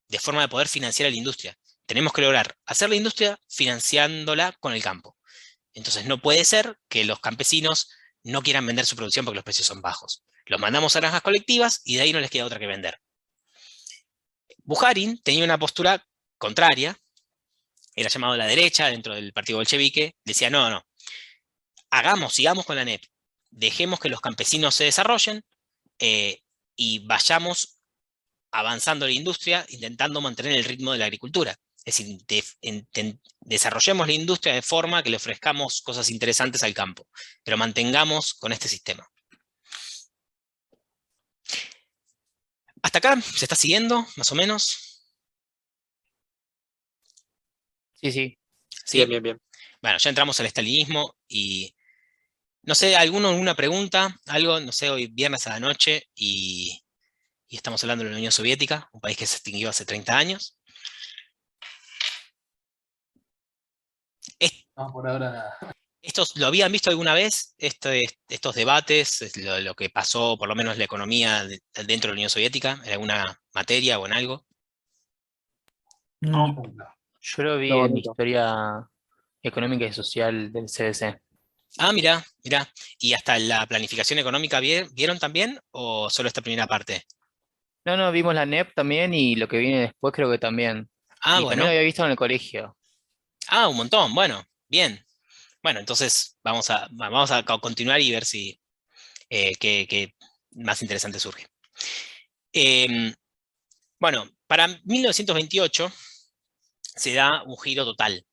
[SPEAKER 1] de forma de poder financiar a la industria. Tenemos que lograr hacer la industria financiándola con el campo. Entonces no puede ser que los campesinos no quieran vender su producción porque los precios son bajos. Los mandamos a granjas colectivas y de ahí no les queda otra que vender. Bukharin tenía una postura contraria, era llamado a la derecha dentro del partido bolchevique, decía no, sigamos con la ANEP, dejemos que los campesinos se desarrollen y vayamos avanzando la industria intentando mantener el ritmo de la agricultura. Es decir, desarrollemos la industria de forma que le ofrezcamos cosas interesantes al campo, pero mantengamos con este sistema. ¿Hasta acá se está siguiendo, más o menos?
[SPEAKER 5] Sí, sí.
[SPEAKER 1] ¿Sí?
[SPEAKER 3] Bien, bien, bien.
[SPEAKER 1] Bueno, ya entramos al estalinismo y no sé, ¿alguna pregunta? Algo, no sé, hoy viernes a la noche y estamos hablando de la Unión Soviética, un país que se extinguió hace 30 años.
[SPEAKER 4] No, por ahora nada.
[SPEAKER 1] ¿Estos lo habían visto alguna vez? Estos debates, lo que pasó, por lo menos la economía dentro de la Unión Soviética, en alguna materia o en algo.
[SPEAKER 5] Mm, Yo lo vi
[SPEAKER 2] No,
[SPEAKER 5] en
[SPEAKER 2] nunca.
[SPEAKER 5] historia económica y social del CBC.
[SPEAKER 1] Ah, mirá, mirá. ¿Y hasta la planificación económica vieron también o solo esta primera parte?
[SPEAKER 5] No, no, vimos la NEP también y lo que viene después creo que también.
[SPEAKER 1] Ah,
[SPEAKER 5] Y también lo
[SPEAKER 1] bueno.
[SPEAKER 5] había visto en el colegio.
[SPEAKER 1] Ah, un montón. Bueno, bien. Bueno, entonces vamos a continuar y ver si qué más interesante surge. Em, bueno, para 1928 se da un giro total.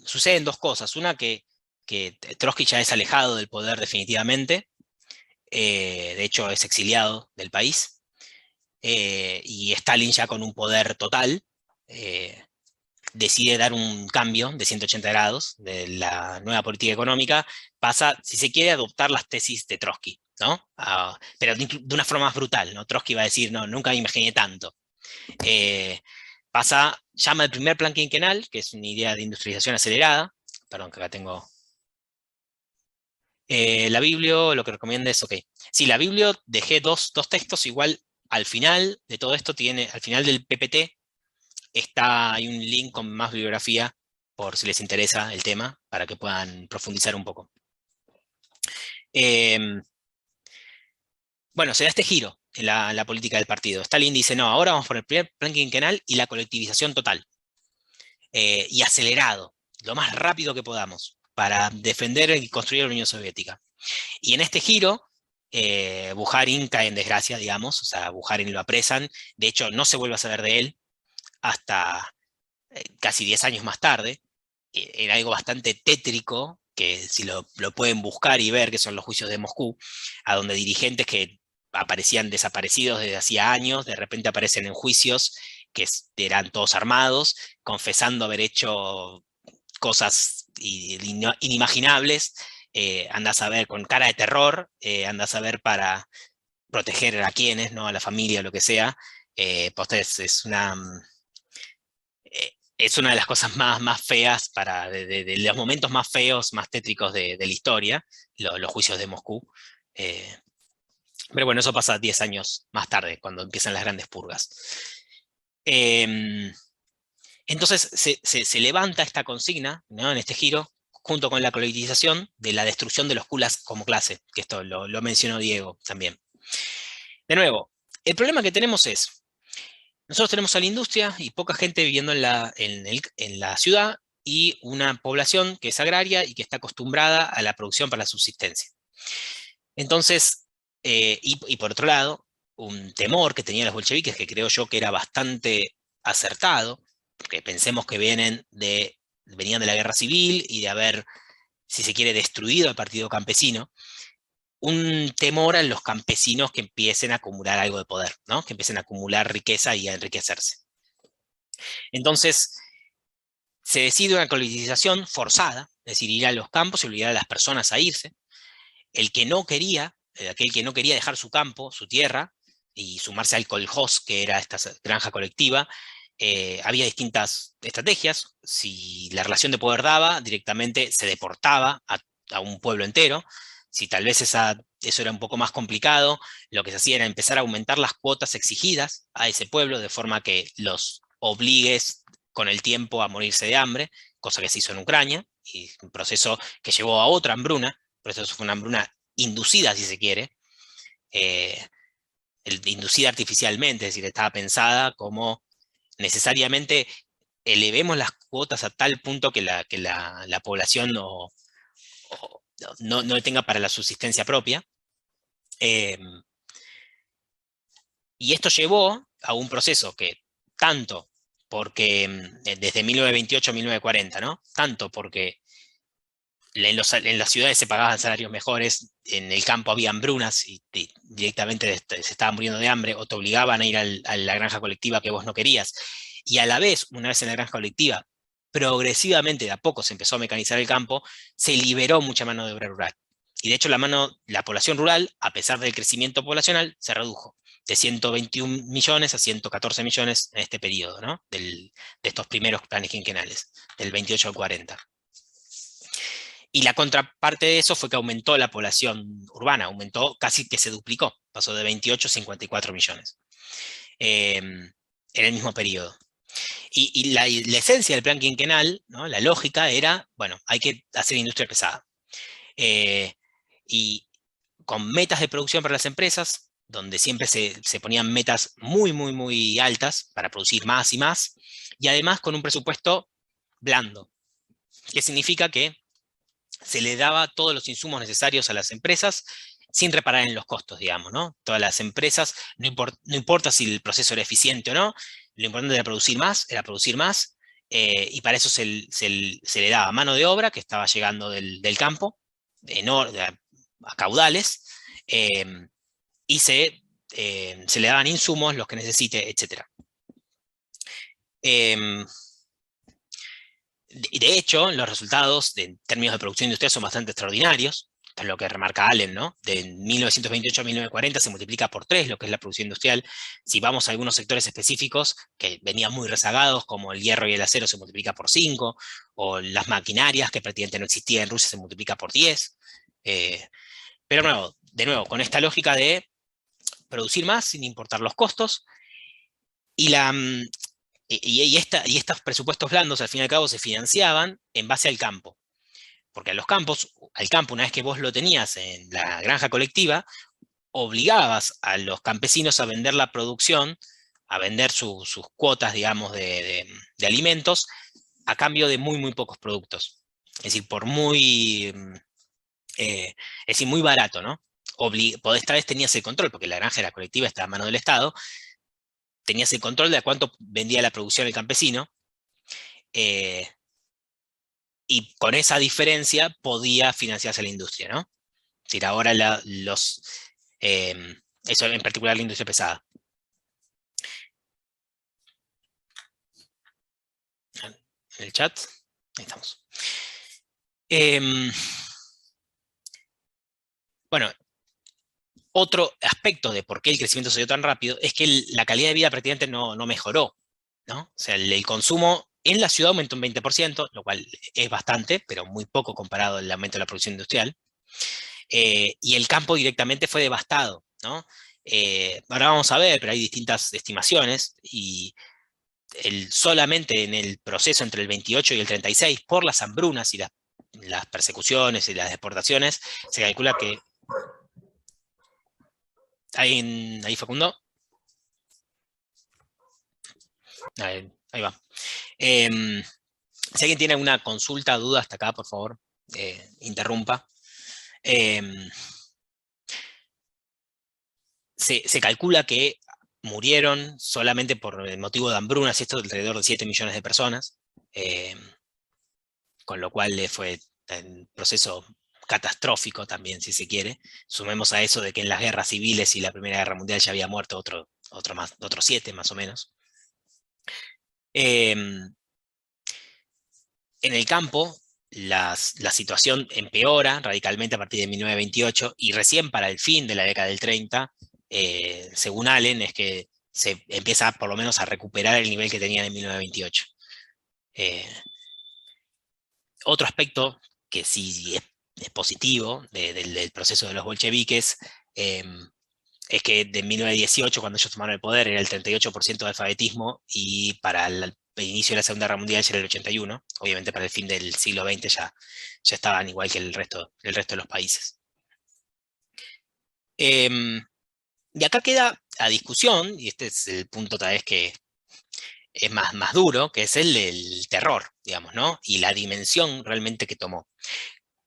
[SPEAKER 1] Suceden dos cosas. Una, que Trotsky ya es alejado del poder definitivamente. De hecho, es exiliado del país. Y Stalin ya con un poder total. Decide dar un cambio de 180 grados de la nueva política económica, pasa, si se quiere, a adoptar las tesis de Trotsky, ¿no? Pero de una forma más brutal, ¿no? Trotsky va a decir, no, nunca me imaginé tanto. Llama el primer plan quinquenal, que es una idea de industrialización acelerada, perdón, que acá tengo... la Biblio, lo que recomienda es, ok, sí, la Biblio dejé dos textos, igual al final de todo esto tiene, al final del PPT, hay un link con más bibliografía por si les interesa el tema, para que puedan profundizar un poco. Bueno, se da este giro en la política del partido. Stalin dice, no, ahora vamos por el primer plan quinquenal y la colectivización total. Y acelerado, lo más rápido que podamos, para defender y construir la Unión Soviética. Y en este giro, Bukharin cae en desgracia, digamos, o sea, Bukharin lo apresan, de hecho no se vuelve a saber de él hasta casi 10 años más tarde, en algo bastante tétrico, que si lo pueden buscar y ver, que son los juicios de Moscú, a donde dirigentes que aparecían desaparecidos desde hacía años, de repente aparecen en juicios que eran todos armados, confesando haber hecho cosas inimaginables, anda a saber, con cara de terror, anda a saber para proteger a quienes, ¿no? A la familia, o lo que sea. Pues es una de las cosas más feas, de los momentos más feos, más tétricos de la historia, los juicios de Moscú. Eh, pero bueno, eso pasa 10 años más tarde, cuando empiezan las grandes purgas. Eh, entonces se levanta esta consigna, ¿no? En este giro, junto con la colectivización, de la destrucción de los culas como clase, que esto lo mencionó Diego también. De nuevo, el problema que tenemos es, nosotros tenemos a la industria y poca gente viviendo en la ciudad y una población que es agraria y que está acostumbrada a la producción para la subsistencia. Entonces, y por otro lado, un temor que tenían los bolcheviques, que creo yo que era bastante acertado, porque pensemos que venían de la guerra civil y de haber, si se quiere, destruido al partido campesino, un temor a los campesinos que empiecen a acumular algo de poder, ¿no? Que empiecen a acumular riqueza y a enriquecerse. Entonces, se decide una colectivización forzada, es decir, ir a los campos y obligar a las personas a irse. El que no quería, aquel que no quería dejar su campo, su tierra, y sumarse al koljós, que era esta granja colectiva, había distintas estrategias. Si la relación de poder daba, directamente se deportaba a un pueblo entero. Si tal vez eso era un poco más complicado, lo que se hacía era empezar a aumentar las cuotas exigidas a ese pueblo, de forma que los obligues con el tiempo a morirse de hambre, cosa que se hizo en Ucrania, y un proceso que llevó a otra hambruna, pero eso fue una hambruna inducida, si se quiere, eh, inducida artificialmente, es decir, estaba pensada como necesariamente elevemos las cuotas a tal punto que la población no tenga para la subsistencia propia. Y esto llevó a un proceso que tanto porque desde 1928 a 1940, ¿no? Tanto porque en las ciudades se pagaban salarios mejores, en el campo había hambrunas y directamente se estaban muriendo de hambre, o te obligaban a ir a la granja colectiva que vos no querías. Y a la vez, una vez en la granja colectiva, progresivamente de a poco se empezó a mecanizar el campo, se liberó mucha mano de obra rural. Y de hecho la población rural, a pesar del crecimiento poblacional, se redujo de 121 millones a 114 millones en este periodo, ¿no? De estos primeros planes quinquenales, del 28 al 40. Y la contraparte de eso fue que aumentó la población urbana, aumentó casi que se duplicó, pasó de 28 a 54 millones en el mismo periodo. Y la esencia del plan quinquenal, ¿no? La lógica era, bueno, hay que hacer industria pesada. Y con metas de producción para las empresas, donde siempre se ponían metas muy, muy, muy altas para producir más y más, y además con un presupuesto blando, que significa que se le daba todos los insumos necesarios a las empresas sin reparar en los costos, digamos, ¿no? Todas las empresas, no importa si el proceso era eficiente o no, lo importante era producir más, y para eso se le daba mano de obra que estaba llegando del campo, a caudales, y se le daban insumos, los que necesite, etc. De hecho, los resultados en términos de producción industrial son bastante extraordinarios. Esto es lo que remarca Allen, ¿no? De 1928 a 1940 se multiplica por 3 lo que es la producción industrial. Si vamos a algunos sectores específicos que venían muy rezagados, como el hierro y el acero, se multiplica por 5, o las maquinarias, que prácticamente no existían en Rusia, se multiplica por 10. Pero de nuevo, con esta lógica de producir más sin importar los costos, y estos presupuestos blandos, al fin y al cabo, se financiaban en base al campo. Porque al campo, una vez que vos lo tenías en la granja colectiva, obligabas a los campesinos a vender la producción, a vender sus cuotas, digamos, de alimentos, a cambio de muy, muy pocos productos. Es decir, muy barato, ¿no? Esta vez tenías el control, porque la granja era colectiva, estaba a mano del Estado, tenías el control de a cuánto vendía la producción el campesino, y con esa diferencia podía financiarse la industria, ¿no? Es decir, ahora eso en particular la industria pesada. En el chat, ahí estamos. Bueno, otro aspecto de por qué el crecimiento se dio tan rápido es que la calidad de vida prácticamente no mejoró, ¿no? O sea, el consumo en la ciudad aumentó un 20%, lo cual es bastante, pero muy poco comparado al aumento de la producción industrial. Y el campo directamente fue devastado, ¿no? Ahora vamos a ver, pero hay distintas estimaciones, y solamente en el proceso entre el 28 y el 36, por las hambrunas y las persecuciones y las deportaciones, se calcula que... Ahí Facundo. Ahí va. Si alguien tiene alguna consulta, duda hasta acá, por favor, interrumpa. Se calcula que murieron solamente por el motivo de hambrunas, esto alrededor de 7 millones de personas, con lo cual fue un proceso catastrófico también, si se quiere. Sumemos a eso de que en las guerras civiles y la Primera Guerra Mundial ya había muerto otros 7 más o menos. En el campo, la situación empeora radicalmente a partir de 1928, y recién para el fin de la década del 30, según Allen, es que se empieza por lo menos a recuperar el nivel que tenían en 1928. Otro aspecto que sí es positivo del proceso de los bolcheviques, es que de 1918, cuando ellos tomaron el poder, era el 38% de alfabetismo, y para el inicio de la Segunda Guerra Mundial ya era el 81%. Obviamente para el fin del siglo XX ya estaban igual que el resto de los países. Y acá queda a discusión, y este es el punto tal vez que es más duro, que es el del terror, digamos, ¿no? Y la dimensión realmente que tomó.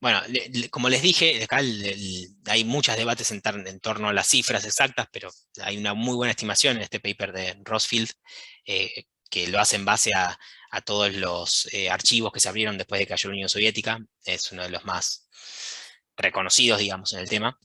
[SPEAKER 1] Bueno, como les dije, acá hay muchos debates en torno a las cifras exactas, pero hay una muy buena estimación en este paper de Rosfield, que lo hace en base a a todos los archivos que se abrieron después de que cayó la Unión Soviética. Es uno de los más reconocidos, digamos, en el tema.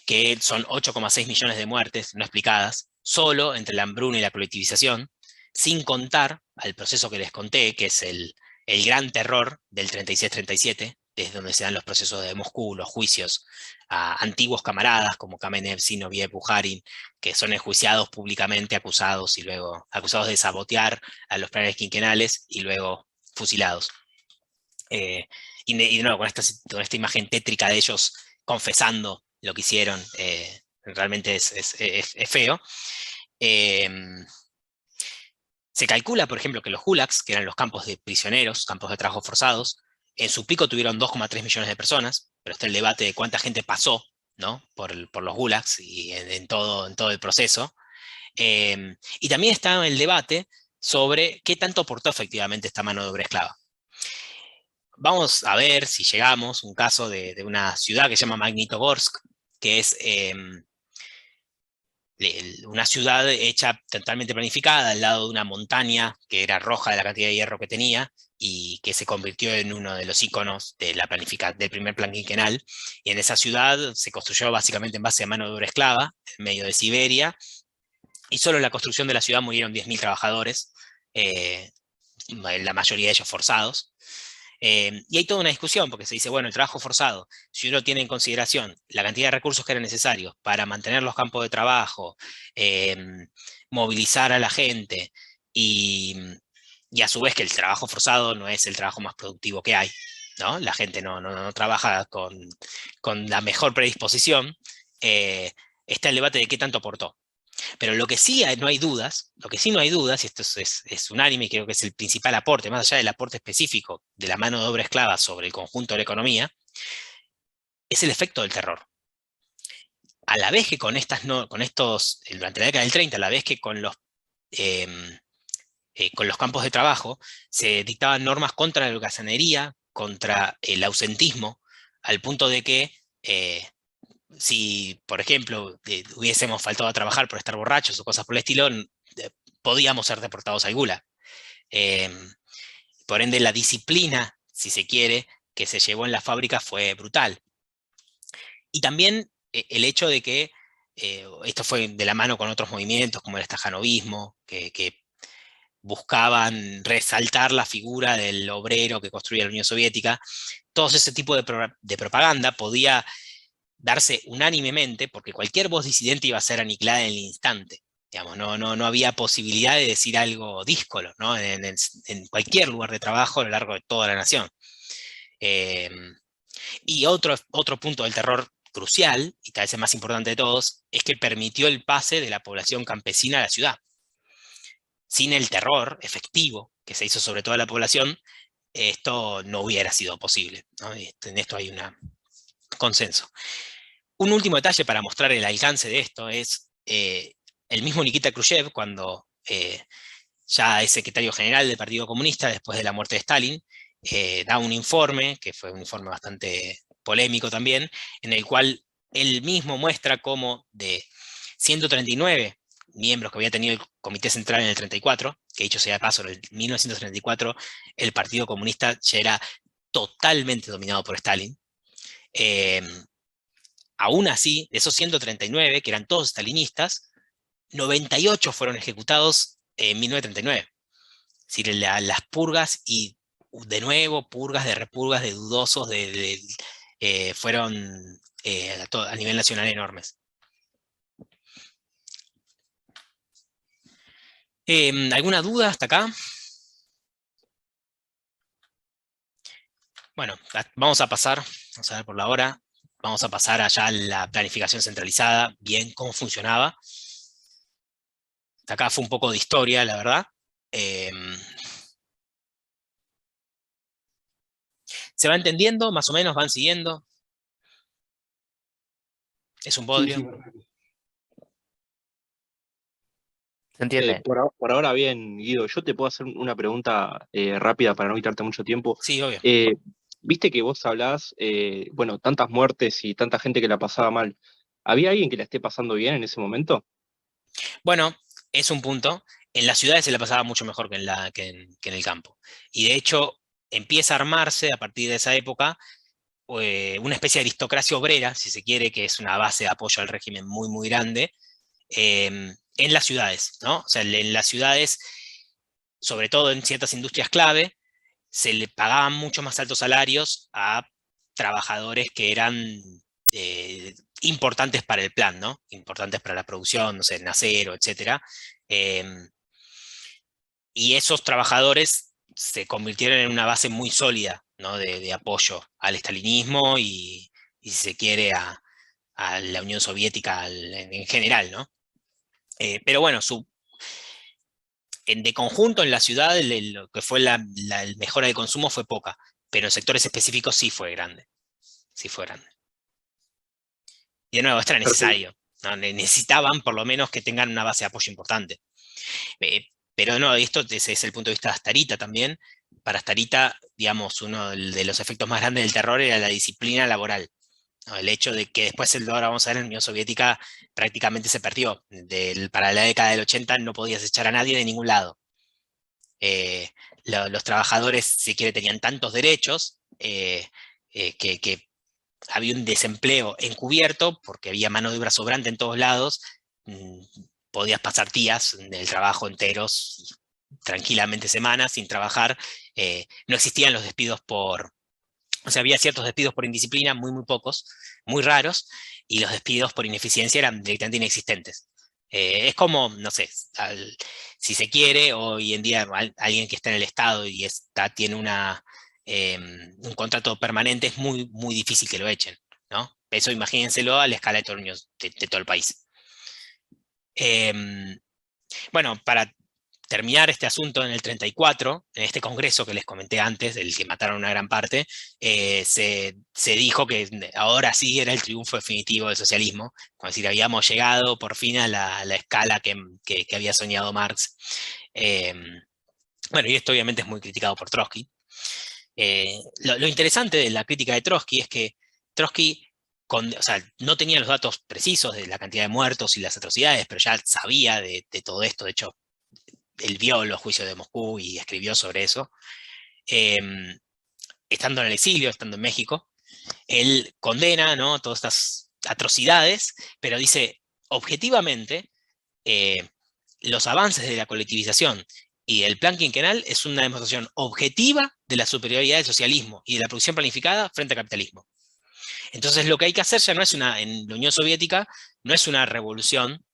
[SPEAKER 1] Que son 8,6 millones de muertes no explicadas, solo entre la hambruna y la colectivización, sin contar al proceso que les conté, que es el gran terror del 36-37, desde donde se dan los procesos de Moscú, los juicios a antiguos camaradas como Kamenev, Zinoviev, Bukharin, que son enjuiciados públicamente, acusados de sabotear a los planes quinquenales y luego fusilados. Y de nuevo, con esta imagen tétrica de ellos confesando lo que hicieron, realmente es feo. Se calcula, por ejemplo, que los gulags, que eran los campos de prisioneros, campos de trabajo forzados, en su pico tuvieron 2,3 millones de personas, pero está el debate de cuánta gente pasó, ¿no?, por los gulags y en todo el proceso. Y también está el debate sobre qué tanto aportó efectivamente esta mano de obra esclava. Vamos a ver si llegamos un caso de una ciudad que se llama Magnitogorsk, que es una ciudad hecha totalmente planificada al lado de una montaña que era roja de la cantidad de hierro que tenía y que se convirtió en uno de los íconos de del primer plan quinquenal. Y en esa ciudad se construyó básicamente en base a mano de obra esclava, en medio de Siberia, y solo en la construcción de la ciudad murieron 10.000 trabajadores, la mayoría de ellos forzados. Y hay toda una discusión, porque se dice, bueno, el trabajo forzado, si uno tiene en consideración la cantidad de recursos que eran necesarios para mantener los campos de trabajo, movilizar a la gente, y a su vez que el trabajo forzado no es el trabajo más productivo que hay, ¿no? La gente no trabaja con la mejor predisposición, está el debate de qué tanto aportó. Pero lo que sí no hay dudas, y esto es unánime y creo que es el principal aporte, más allá del aporte específico de la mano de obra esclava sobre el conjunto de la economía, es el efecto del terror. A la vez que durante la década del 30, a la vez que con los campos de trabajo, se dictaban normas contra la holgazanería, contra el ausentismo, al punto de que si, por ejemplo, hubiésemos faltado a trabajar por estar borrachos o cosas por el estilo, podíamos ser deportados al Gulag. Por ende, la disciplina, si se quiere, que se llevó en la fábrica fue brutal. Y también el hecho de que, esto fue de la mano con otros movimientos, como el estajanovismo, que buscaban resaltar la figura del obrero que construía la Unión Soviética. Todo ese tipo de propaganda podía darse unánimemente, porque cualquier voz disidente iba a ser aniquilada en el instante. Digamos, no había posibilidad de decir algo díscolo, ¿no?, en cualquier lugar de trabajo a lo largo de toda la nación. Y otro punto del terror crucial, y tal vez el más importante de todos, es que permitió el pase de la población campesina a la ciudad. Sin el terror efectivo que se hizo sobre toda la población, esto no hubiera sido posible, ¿no? En esto hay un consenso. Un último detalle para mostrar el alcance de esto es el mismo Nikita Khrushchev, cuando ya es secretario general del Partido Comunista después de la muerte de Stalin, da un informe, que fue un informe bastante polémico también, en el cual él mismo muestra cómo de 139 miembros que había tenido el Comité Central en el 34, que dicho sea de paso, en el 1934 el Partido Comunista ya era totalmente dominado por Stalin. Aún así, de esos 139, que eran todos stalinistas, 98 fueron ejecutados en 1939. Es decir, las purgas, y de nuevo purgas de repurgas de dudosos, fueron a nivel nacional enormes. ¿Alguna duda hasta acá? Bueno, vamos a ver por la hora. Vamos a pasar allá a la planificación centralizada, bien cómo funcionaba. Hasta acá fue un poco de historia, la verdad. ¿Se va entendiendo? ¿Más o menos van siguiendo? ¿Es un bodrio?
[SPEAKER 4] Sí, perfecto.
[SPEAKER 5] ¿Se entiende?
[SPEAKER 3] Por ahora bien, Guido. Yo te puedo hacer una pregunta rápida para no quitarte mucho tiempo.
[SPEAKER 1] Sí, obvio.
[SPEAKER 3] Viste que vos hablás, bueno, tantas muertes y tanta gente que la pasaba mal. ¿Había alguien que la esté pasando bien en ese momento?
[SPEAKER 1] Bueno, es un punto. En las ciudades se la pasaba mucho mejor que en el campo. Y de hecho empieza a armarse a partir de esa época una especie de aristocracia obrera, si se quiere, que es una base de apoyo al régimen muy, muy grande, en las ciudades, ¿no? O sea, en las ciudades, sobre todo en ciertas industrias clave, se le pagaban mucho más altos salarios a trabajadores que eran importantes para el plan, ¿no? Importantes para la producción, no sé, en acero, etc. Y esos trabajadores se convirtieron en una base muy sólida, ¿no? de apoyo al estalinismo y si se quiere, a la Unión Soviética en general, ¿no? Pero bueno, de conjunto en la ciudad lo que fue la mejora de consumo fue poca, pero en sectores específicos sí fue grande. Sí fue grande. Y de nuevo, esto era necesario, ¿no? Necesitaban por lo menos que tengan una base de apoyo importante. Pero no, esto ese es el punto de vista de Astarita también. Para Astarita, digamos, uno de los efectos más grandes del terror era la disciplina laboral, ¿no? El hecho de que después, ahora vamos a ver, en la Unión Soviética prácticamente se perdió. Para la década del 80 no podías echar a nadie de ningún lado. Los trabajadores, si quiere, tenían tantos derechos que había un desempleo encubierto, porque había mano de obra sobrante en todos lados. Podías pasar días del trabajo enteros, tranquilamente semanas, sin trabajar. No existían los despidos o sea, había ciertos despidos por indisciplina, muy, muy pocos, muy raros, y los despidos por ineficiencia eran directamente inexistentes. Es como, no sé, si se quiere, hoy en día alguien que está en el Estado y tiene un contrato permanente, es muy, muy difícil que lo echen, ¿no? Eso imagínenselo a la escala de todo el país. Bueno, para terminar este asunto, en el 34, en este congreso que les comenté antes, del que mataron una gran parte, se dijo que ahora sí era el triunfo definitivo del socialismo, como decir, habíamos llegado por fin a la escala que había soñado Marx. Bueno, y esto obviamente es muy criticado por Trotsky. Lo interesante de la crítica de Trotsky es que Trotsky o sea, no tenía los datos precisos de la cantidad de muertos y las atrocidades, pero ya sabía de todo esto. De hecho, él vio los juicios de Moscú y escribió sobre eso. Estando en el exilio, estando en México, él condena, ¿no?, todas estas atrocidades, pero dice, objetivamente, los avances de la colectivización y el plan quinquenal es una demostración objetiva de la superioridad del socialismo y de la producción planificada frente al capitalismo. Entonces lo que hay que hacer ya no es en la Unión Soviética, no es una revolución,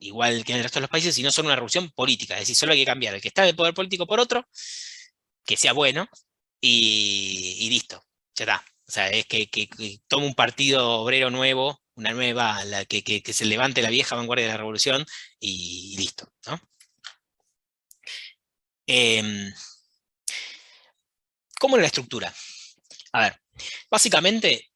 [SPEAKER 1] igual que en el resto de los países, sino solo una revolución política. Es decir, solo hay que cambiar el que está en el poder político por otro, que sea bueno, y listo, ya está. O sea, es que tome un partido obrero nuevo, una nueva, que se levante la vieja vanguardia de la revolución, y listo, ¿no? ¿Cómo era la estructura? A ver, básicamente,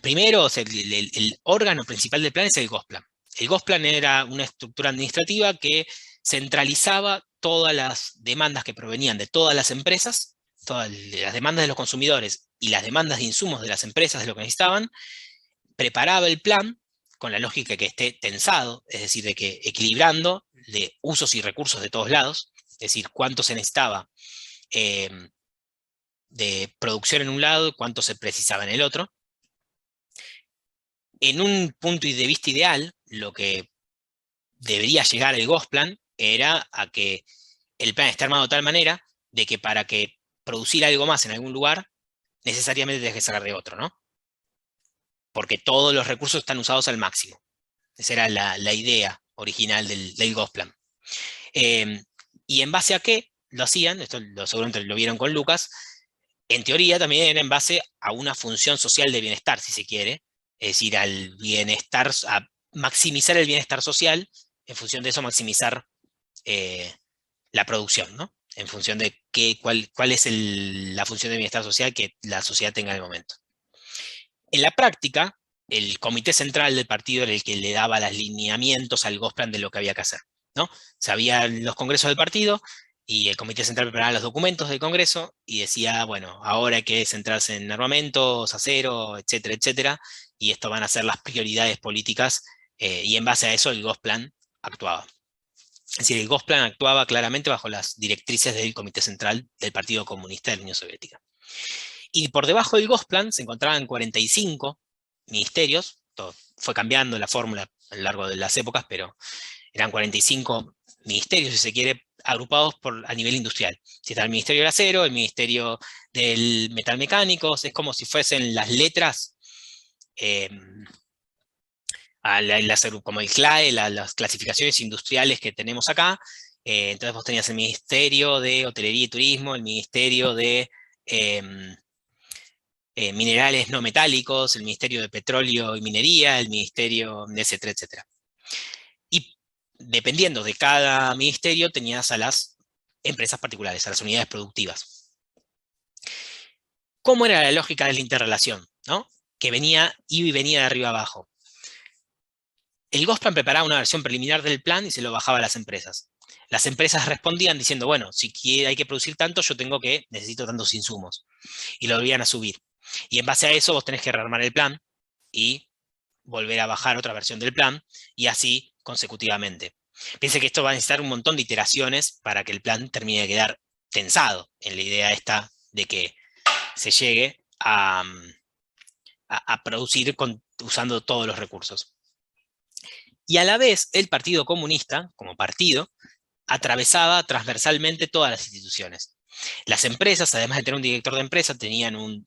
[SPEAKER 1] primero, o sea, el órgano principal del plan es el Gosplan. El Gosplan era una estructura administrativa que centralizaba todas las demandas que provenían de todas las empresas, todas las demandas de los consumidores y las demandas de insumos de las empresas de lo que necesitaban, preparaba el plan con la lógica que esté tensado, es decir, de que equilibrando de usos y recursos de todos lados, es decir, cuánto se necesitaba de producción en un lado y cuánto se precisaba en el otro. En un punto de vista ideal, lo que debería llegar el Gosplan era a que el plan esté armado de tal manera de que para que producir algo más en algún lugar, necesariamente tienes que sacar de otro, ¿no? Porque todos los recursos están usados al máximo. Esa era la idea original del Gosplan. ¿Y en base a qué lo hacían? Esto seguramente lo vieron con Lucas. En teoría también era en base a una función social de bienestar, si se quiere. Es decir, al bienestar, a maximizar el bienestar social, en función de eso maximizar la producción, ¿no? En función de cuál es la función de bienestar social que la sociedad tenga en el momento. En la práctica, el comité central del partido era el que le daba los lineamientos al Gosplan de lo que había que hacer, ¿no? Se habían los congresos del partido y el comité central preparaba los documentos del congreso y decía, bueno, ahora hay que centrarse en armamentos, acero, etcétera, etcétera, y esto van a ser las prioridades políticas, y en base a eso el Gosplan actuaba. Es decir, el Gosplan actuaba claramente bajo las directrices del Comité Central del Partido Comunista de la Unión Soviética. Y por debajo del Gosplan se encontraban 45 ministerios, todo fue cambiando la fórmula a lo largo de las épocas, pero eran 45 ministerios, si se quiere, agrupados a nivel industrial. Si está el Ministerio del Acero, el Ministerio del Metal Mecánicos, es como si fuesen las letras, como el CLAE, las clasificaciones industriales que tenemos acá. Entonces vos tenías el Ministerio de Hotelería y Turismo, el Ministerio de Minerales no metálicos, el Ministerio de Petróleo y Minería, el Ministerio, etcétera, etcétera. Y dependiendo de cada ministerio, tenías a las empresas particulares, a las unidades productivas. ¿Cómo era la lógica de la interrelación? ¿No? Que iba y venía de arriba abajo. El Gosplan preparaba una versión preliminar del plan y se lo bajaba a las empresas. Las empresas respondían diciendo, bueno, si hay que producir tanto, necesito tantos insumos. Y lo volvían a subir. Y en base a eso vos tenés que rearmar el plan y volver a bajar otra versión del plan, y así consecutivamente. Piense que esto va a necesitar un montón de iteraciones para que el plan termine de quedar tensado en la idea esta de que se llegue a producir usando todos los recursos. Y a la vez, el Partido Comunista, como partido, atravesaba transversalmente todas las instituciones. Las empresas, además de tener un director de empresa, tenían un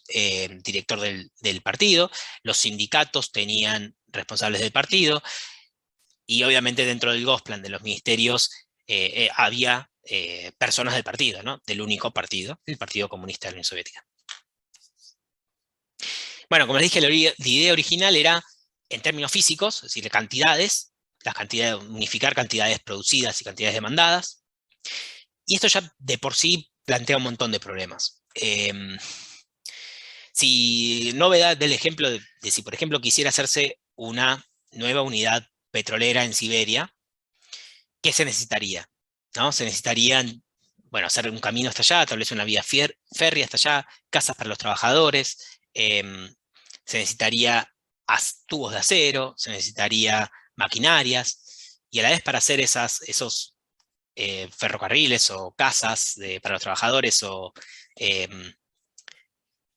[SPEAKER 1] director del partido, los sindicatos tenían responsables del partido, y obviamente dentro del Gosplan de los ministerios había personas del partido, ¿no? Del único partido, el Partido Comunista de la Unión Soviética. Bueno, como les dije, la idea original era, en términos físicos, es decir, cantidades, unificar cantidades producidas y cantidades demandadas, y esto ya de por sí plantea un montón de problemas. Si novedad del ejemplo de si, por ejemplo, quisiera hacerse una nueva unidad petrolera en Siberia, ¿qué se necesitaría? ¿No? Se necesitarían, bueno, hacer un camino hasta allá, tal vez una vía férrea hasta allá, casas para los trabajadores, se necesitaría tubos de acero, se necesitaría maquinarias, y a la vez para hacer esos ferrocarriles o casas para los trabajadores o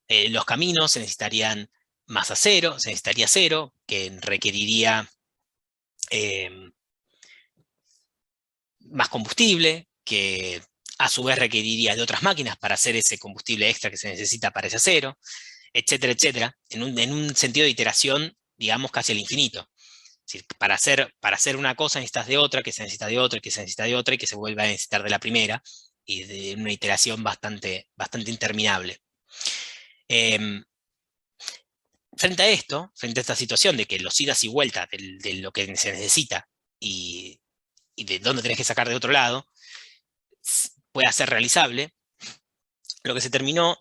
[SPEAKER 1] los caminos, se necesitarían más acero, se necesitaría acero, que requeriría más combustible, que a su vez requeriría de otras máquinas para hacer ese combustible extra que se necesita para ese acero, etcétera, etcétera, en un sentido de iteración, digamos, casi al infinito. Es decir, para hacer una cosa necesitas de otra, que se necesita de otra, que se necesita de otra, y que se vuelve a necesitar de la primera, y de una iteración bastante interminable. Frente a esto, frente a esta situación de que los idas y vueltas de lo que se necesita y de dónde tenés que sacar de otro lado, pueda ser realizable, lo que se terminó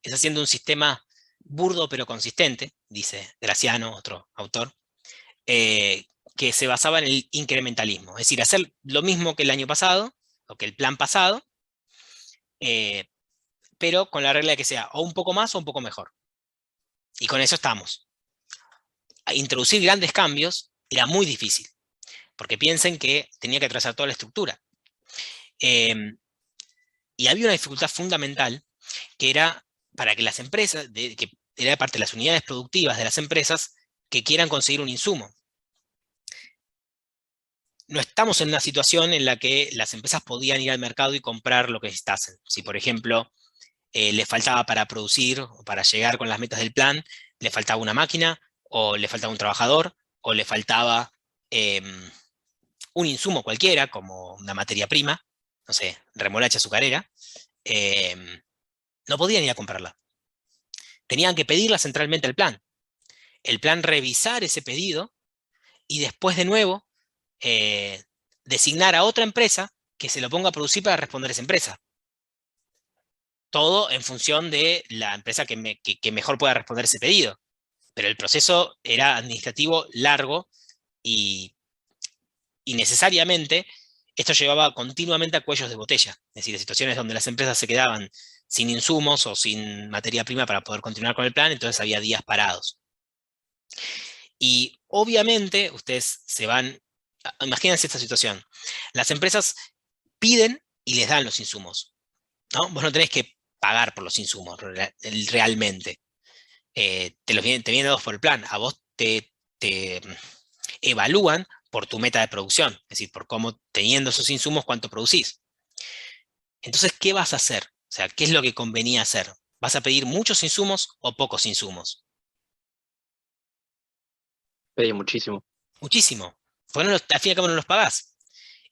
[SPEAKER 1] es haciendo un sistema burdo pero consistente, dice Graciano, otro autor, que se basaba en el incrementalismo, es decir, hacer lo mismo que el año pasado, o que el plan pasado, pero con la regla de que sea o un poco más o un poco mejor. Y con eso estamos. Introducir grandes cambios era muy difícil, porque piensen que tenía que trazar toda la estructura. Y había una dificultad fundamental, que era para que las empresas, que era parte de las unidades productivas de las empresas, que quieran conseguir un insumo. No estamos en una situación en la que las empresas podían ir al mercado y comprar lo que necesitasen. Si, por ejemplo, les faltaba para producir o para llegar con las metas del plan, le faltaba una máquina, o le faltaba un trabajador, o le faltaba un insumo cualquiera, como una materia prima, no sé, remolacha azucarera, no podían ir a comprarla. Tenían que pedirla centralmente al plan. El plan revisar ese pedido y después de nuevo designar a otra empresa que se lo ponga a producir para responder a esa empresa. Todo en función de la empresa que mejor pueda responder ese pedido. Pero el proceso era administrativo largo y necesariamente esto llevaba continuamente a cuellos de botella. Es decir, a situaciones donde las empresas se quedaban sin insumos o sin materia prima para poder continuar con el plan, entonces había días parados. Y obviamente ustedes se van Imagínense esta situación. Las empresas piden y les dan los insumos, ¿no? Vos no tenés que pagar por los insumos realmente. Te vienen dados por el plan. A vos te evalúan por tu meta de producción, es decir, por cómo teniendo esos insumos, cuánto producís. Entonces, ¿qué vas a hacer? O sea, ¿qué es lo que convenía hacer? ¿Vas a pedir muchos insumos o pocos insumos?
[SPEAKER 3] Pedí muchísimo.
[SPEAKER 1] Muchísimo. Porque al fin y al cabo no los pagás.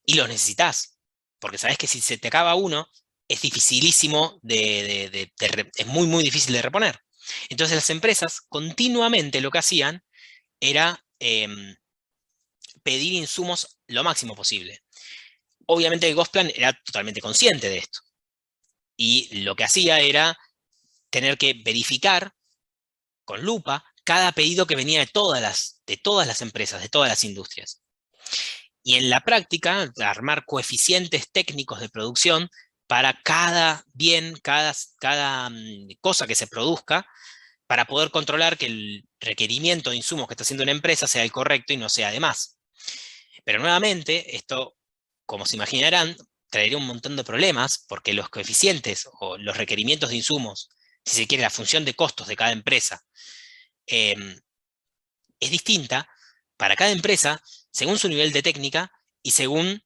[SPEAKER 1] Y los necesitas. Porque sabés que si se te acaba uno, es dificilísimo es muy, muy difícil de reponer. Entonces las empresas continuamente lo que hacían era pedir insumos lo máximo posible. Obviamente el Gosplan era totalmente consciente de esto. Y lo que hacía era tener que verificar con lupa cada pedido que venía de todas las empresas, de todas las industrias. Y en la práctica, armar coeficientes técnicos de producción para cada bien, cada cosa que se produzca, para poder controlar que el requerimiento de insumos que está haciendo una empresa sea el correcto y no sea de más. Pero nuevamente, esto, como se imaginarán, traería un montón de problemas, porque los coeficientes o los requerimientos de insumos, si se quiere, la función de costos de cada empresa, es distinta para cada empresa según su nivel de técnica y según,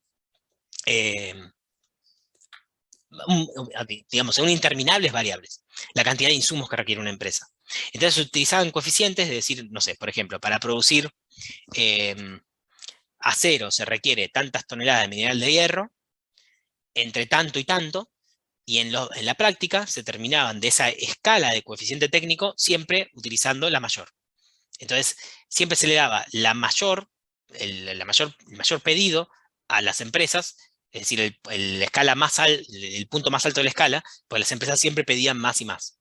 [SPEAKER 1] digamos, según interminables variables, la cantidad de insumos que requiere una empresa. Entonces se utilizaban coeficientes de decir, no sé, por ejemplo, para producir acero se requiere tantas toneladas de mineral de hierro, entre tanto y tanto, y en la práctica se terminaban de esa escala de coeficiente técnico siempre utilizando la mayor. Entonces, siempre se le daba el mayor pedido a las empresas, es decir, el punto más alto de la escala, pues las empresas siempre pedían más y más.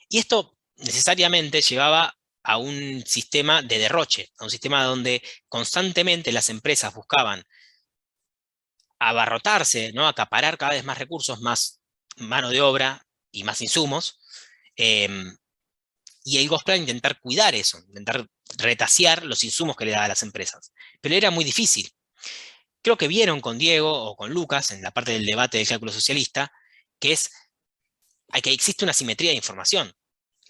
[SPEAKER 1] Y esto necesariamente llevaba a un sistema de derroche, a un sistema donde constantemente las empresas buscaban abarrotarse, ¿no? Acaparar cada vez más recursos, más mano de obra y más insumos, y el Gosplan intentar cuidar eso, intentar retasear los insumos que le daba a las empresas. Pero era muy difícil. Creo que vieron con Diego o con Lucas, en la parte del debate del cálculo socialista, que existe una simetría de información.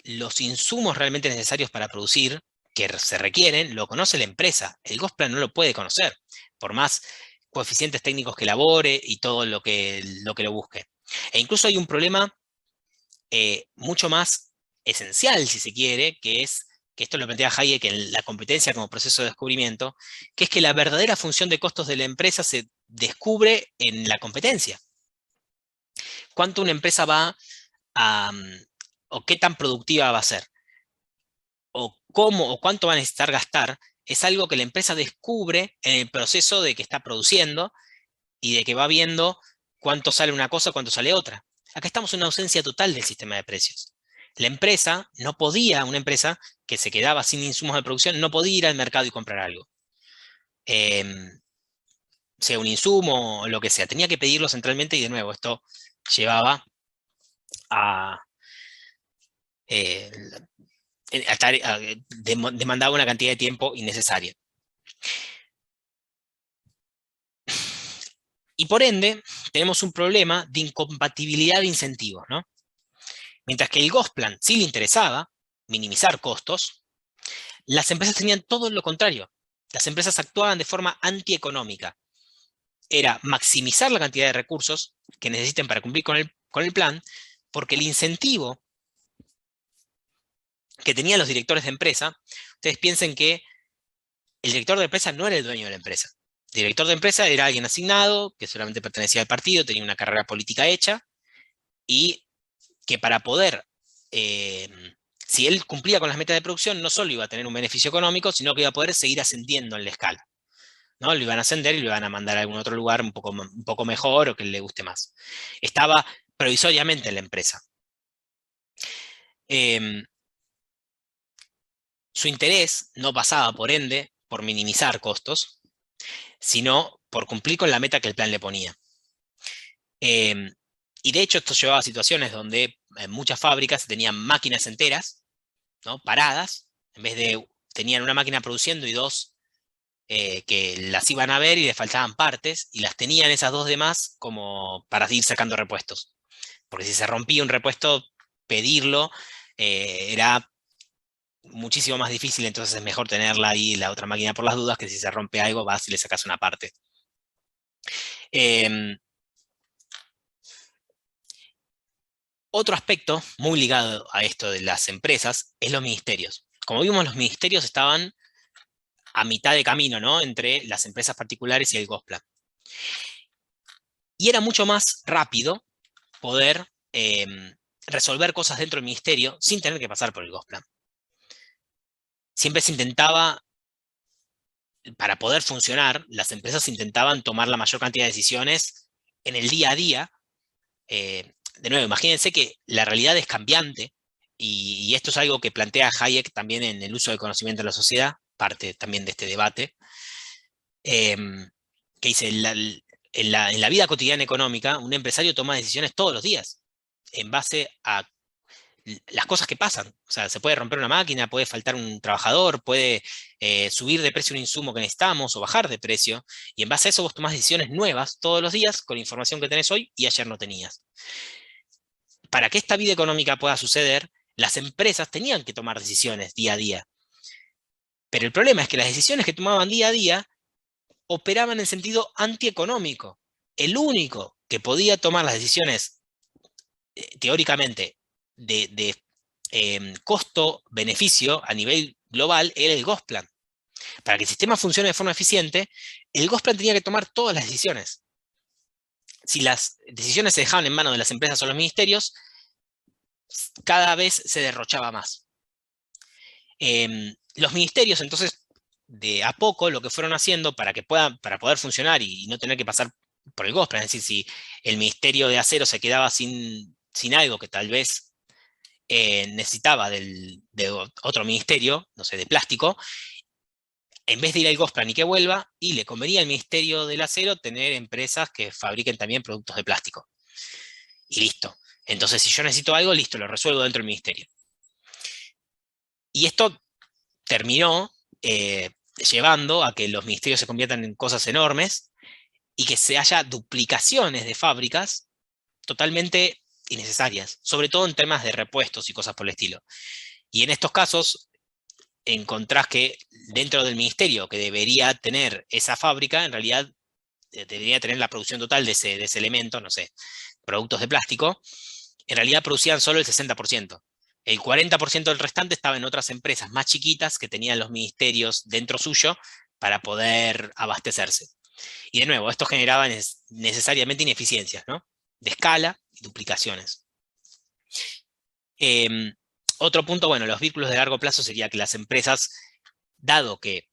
[SPEAKER 1] Los insumos realmente necesarios para producir, que se requieren, lo conoce la empresa. El Gosplan no lo puede conocer, por más coeficientes técnicos que elabore y todo lo que lo busque. E incluso hay un problema mucho más esencial, si se quiere, que esto lo plantea Hayek en la competencia como proceso de descubrimiento, que es que la verdadera función de costos de la empresa se descubre en la competencia. ¿Cuánto una empresa va a, o qué tan productiva va a ser? O cómo, o cuánto va a necesitar gastar, es algo que la empresa descubre en el proceso de que está produciendo y de que va viendo cuánto sale una cosa, cuánto sale otra. Acá estamos en una ausencia total del sistema de precios. La empresa no podía, una empresa que se quedaba sin insumos de producción, no podía ir al mercado y comprar algo. Sea un insumo o lo que sea, tenía que pedirlo centralmente y de nuevo esto llevaba a demandaba una cantidad de tiempo innecesaria. Y por ende, tenemos un problema de incompatibilidad de incentivos, ¿no? Mientras que el Gosplan sí le interesaba minimizar costos, las empresas tenían todo lo contrario. Las empresas actuaban de forma antieconómica. Era maximizar la cantidad de recursos que necesiten para cumplir con el plan, porque el incentivo que tenían los directores de empresa, ustedes piensen que el director de empresa no era el dueño de la empresa. El director de empresa era alguien asignado, que solamente pertenecía al partido, tenía una carrera política hecha, y que para poder, si él cumplía con las metas de producción, no solo iba a tener un beneficio económico, sino que iba a poder seguir ascendiendo en la escala, ¿no? Lo iban a ascender y lo iban a mandar a algún otro lugar un poco mejor o que le guste más. Estaba provisoriamente en la empresa. Su interés no pasaba, por ende, por minimizar costos, sino por cumplir con la meta que el plan le ponía. Y de hecho esto llevaba a situaciones donde en muchas fábricas tenían máquinas enteras, ¿no? Paradas, en vez de tenían una máquina produciendo y dos que las iban a ver y les faltaban partes, y las tenían esas 2 demás como para ir sacando repuestos. Porque si se rompía un repuesto, pedirlo era muchísimo más difícil, entonces es mejor tenerla ahí la otra máquina por las dudas, que si se rompe algo vas y le sacas una parte. Otro aspecto muy ligado a esto de las empresas es los ministerios. Como vimos, los ministerios estaban a mitad de camino, ¿no?, entre las empresas particulares y el Gosplan. Y era mucho más rápido poder resolver cosas dentro del ministerio sin tener que pasar por el Gosplan. Siempre se intentaba, para poder funcionar, las empresas intentaban tomar la mayor cantidad de decisiones en el día a día. De nuevo, imagínense que la realidad es cambiante, y esto es algo que plantea Hayek también en El uso del conocimiento en la sociedad, parte también de este debate, que dice, en la vida cotidiana económica, un empresario toma decisiones todos los días, en base a las cosas que pasan. O sea, se puede romper una máquina, puede faltar un trabajador, puede subir de precio un insumo que necesitamos o bajar de precio, y en base a eso vos tomás decisiones nuevas todos los días con la información que tenés hoy y ayer no tenías. Para que esta vida económica pueda suceder, las empresas tenían que tomar decisiones día a día. Pero el problema es que las decisiones que tomaban día a día operaban en sentido antieconómico. El único que podía tomar las decisiones teóricamente de costo-beneficio a nivel global era el Gosplan. Para que el sistema funcione de forma eficiente, el Gosplan tenía que tomar todas las decisiones. Si las decisiones se dejaban en manos de las empresas o los ministerios, cada vez se derrochaba más. Los ministerios, entonces, de a poco, lo que fueron haciendo para poder funcionar y no tener que pasar por el Gosplan, es decir, si el Ministerio de Acero se quedaba sin algo que tal vez necesitaba de otro ministerio, no sé, de plástico, en vez de ir al Gosplan y que vuelva, y le convenía al Ministerio del Acero tener empresas que fabriquen también productos de plástico. Y listo. Entonces, si yo necesito algo, listo, lo resuelvo dentro del ministerio. Y esto terminó llevando a que los ministerios se conviertan en cosas enormes y que se haya duplicaciones de fábricas totalmente innecesarias, sobre todo en temas de repuestos y cosas por el estilo. Y en estos casos encontrás que dentro del ministerio que debería tener esa fábrica, en realidad debería tener la producción total de ese elemento, no sé, productos de plástico, en realidad producían solo el 60%. El 40% del restante estaba en otras empresas más chiquitas que tenían los ministerios dentro suyo para poder abastecerse. Y de nuevo, esto generaba necesariamente ineficiencias, ¿no?, de escala y duplicaciones. Otro punto, bueno, los vínculos de largo plazo sería que las empresas, dado que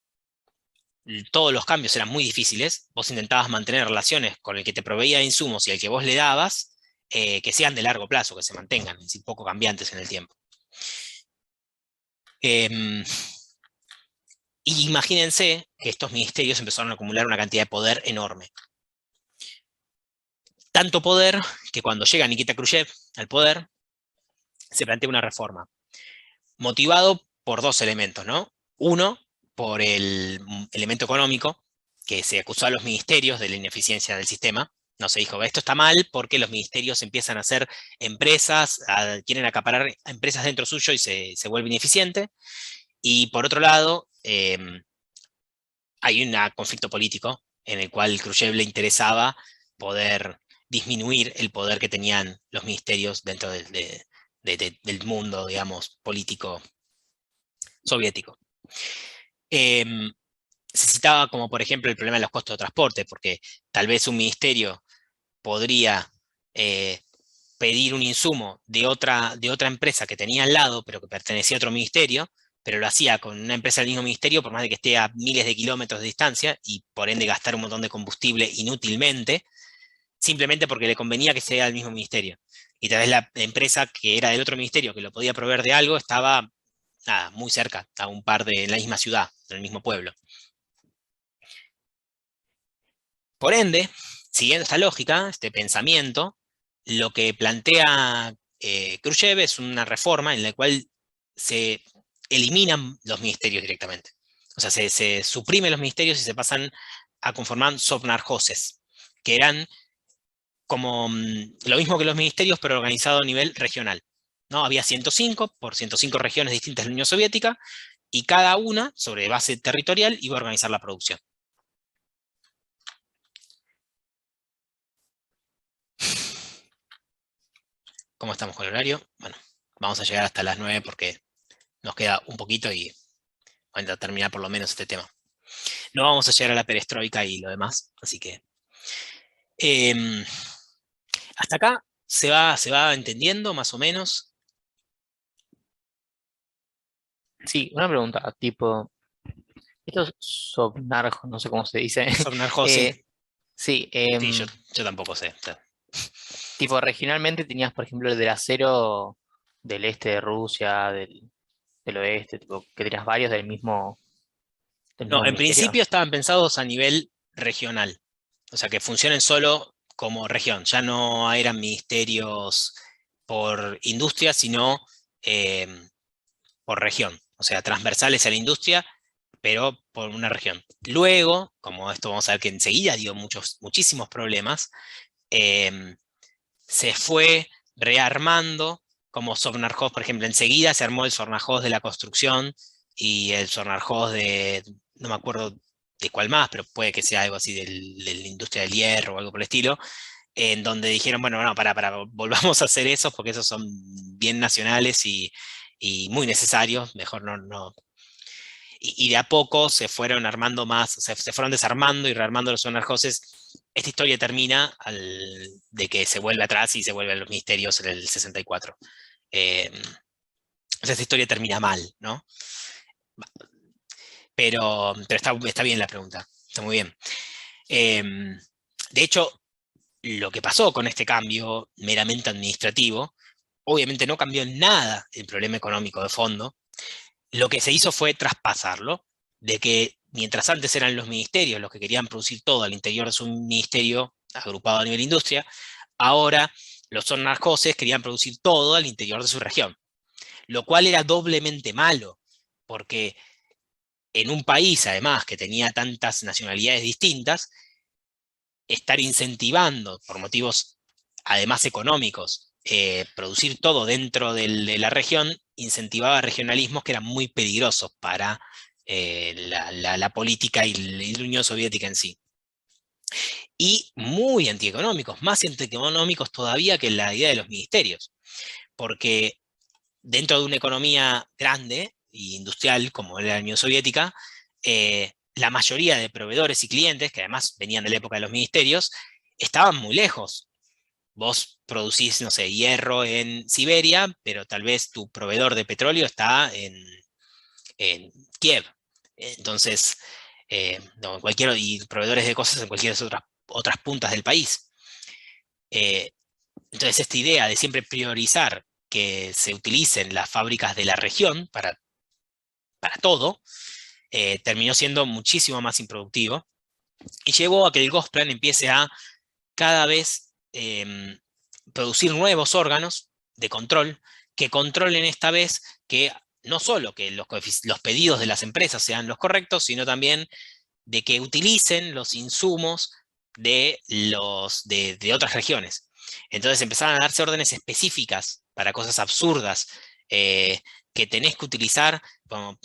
[SPEAKER 1] todos los cambios eran muy difíciles, vos intentabas mantener relaciones con el que te proveía de insumos y el que vos le dabas, que sean de largo plazo, que se mantengan, es decir, poco cambiantes en el tiempo. Y imagínense que estos ministerios empezaron a acumular una cantidad de poder enorme. Tanto poder que cuando llega Nikita Khrushchev al poder, se plantea una reforma, motivado por 2 elementos, ¿no? Uno, por el elemento económico, que se acusó a los ministerios de la ineficiencia del sistema. No, se dijo, esto está mal porque los ministerios empiezan a ser empresas, quieren acaparar empresas dentro suyo y se vuelve ineficiente. Y por otro lado, hay un conflicto político en el cual Khrushchev le interesaba poder disminuir el poder que tenían los ministerios dentro del mundo, digamos, político soviético. Se citaba como, por ejemplo, el problema de los costos de transporte, porque tal vez un ministerio podría pedir un insumo de otra empresa que tenía al lado, pero que pertenecía a otro ministerio, pero lo hacía con una empresa del mismo ministerio, por más de que esté a miles de kilómetros de distancia, y por ende gastar un montón de combustible inútilmente, simplemente porque le convenía que sea del mismo ministerio. Y tal vez la empresa que era del otro ministerio, que lo podía proveer de algo, estaba muy cerca, a un par en la misma ciudad, en el mismo pueblo. Por ende, siguiendo esta lógica, este pensamiento, lo que plantea Khrushchev es una reforma en la cual se eliminan los ministerios directamente. O sea, se suprimen los ministerios y se pasan a conformar sovnarjoses, que eran como lo mismo que los ministerios, pero organizado a nivel regional, ¿no? Había 105 por 105 regiones distintas de la Unión Soviética, y cada una, sobre base territorial, iba a organizar la producción. ¿Cómo estamos con el horario? Bueno, vamos a llegar hasta las 9 porque nos queda un poquito y vamos a terminar por lo menos este tema. No vamos a llegar a la perestroika y lo demás, así que... hasta acá se va entendiendo más o menos.
[SPEAKER 5] Sí, una pregunta, tipo, estos sovnarjos, no sé cómo se dice.
[SPEAKER 1] Sovnarjos,
[SPEAKER 5] Sí,
[SPEAKER 1] sí, yo tampoco sé.
[SPEAKER 5] tipo, regionalmente tenías, por ejemplo, el del acero del este de Rusia, del oeste, tipo, que tenías varios del
[SPEAKER 1] No,
[SPEAKER 5] mismo
[SPEAKER 1] en
[SPEAKER 5] ministerio.
[SPEAKER 1] principio estaban pensados a nivel regional, o sea, que funcionen solo como región, ya no eran ministerios por industria, sino por región, o sea, transversales a la industria, pero por una región. Luego, como esto vamos a ver que enseguida dio muchísimos problemas, se fue rearmando como Sovnarjos, por ejemplo, enseguida se armó el Sovnarjos de la construcción y el Sovnarjos de, no me acuerdo de cuál más, pero puede que sea algo así de la industria del hierro o algo por el estilo, en donde dijeron, bueno, no, volvamos a hacer esos porque esos son bien nacionales y muy necesarios, mejor no. Y de a poco se fueron armando más, se fueron desarmando y rearmando los Sovnarjoses. Esta historia termina de que se vuelve atrás y se vuelven los ministerios en el 64. O sea, esta historia termina mal, ¿no? Pero está bien la pregunta, está muy bien. De hecho, lo que pasó con este cambio meramente administrativo, obviamente no cambió en nada el problema económico de fondo. Lo que se hizo fue traspasarlo, de que mientras antes eran los ministerios los que querían producir todo al interior de su ministerio, agrupado a nivel industria, ahora los sovnarjoses querían producir todo al interior de su región, lo cual era doblemente malo, porque en un país, además, que tenía tantas nacionalidades distintas, estar incentivando, por motivos además económicos, producir todo dentro de la región, incentivaba regionalismos que eran muy peligrosos para la política y la Unión Soviética en sí. Y muy antieconómicos, más antieconómicos todavía que la idea de los ministerios, porque dentro de una economía grande e industrial como era la Unión Soviética, la mayoría de proveedores y clientes, que además venían de la época de los ministerios, estaban muy lejos. Vos producís, no sé, hierro en Siberia, pero tal vez tu proveedor de petróleo está en Kiev. Entonces, no, y proveedores de cosas en cualquier otras puntas del país. Entonces, esta idea de siempre priorizar que se utilicen las fábricas de la región para todo, terminó siendo muchísimo más improductivo y llevó a que el Gosplan empiece a cada vez producir nuevos órganos de control que controlen esta vez que no solo que los pedidos de las empresas sean los correctos, sino también de que utilicen los insumos de otras regiones. Entonces empezaron a darse órdenes específicas para cosas absurdas que tenés que utilizar. Como, o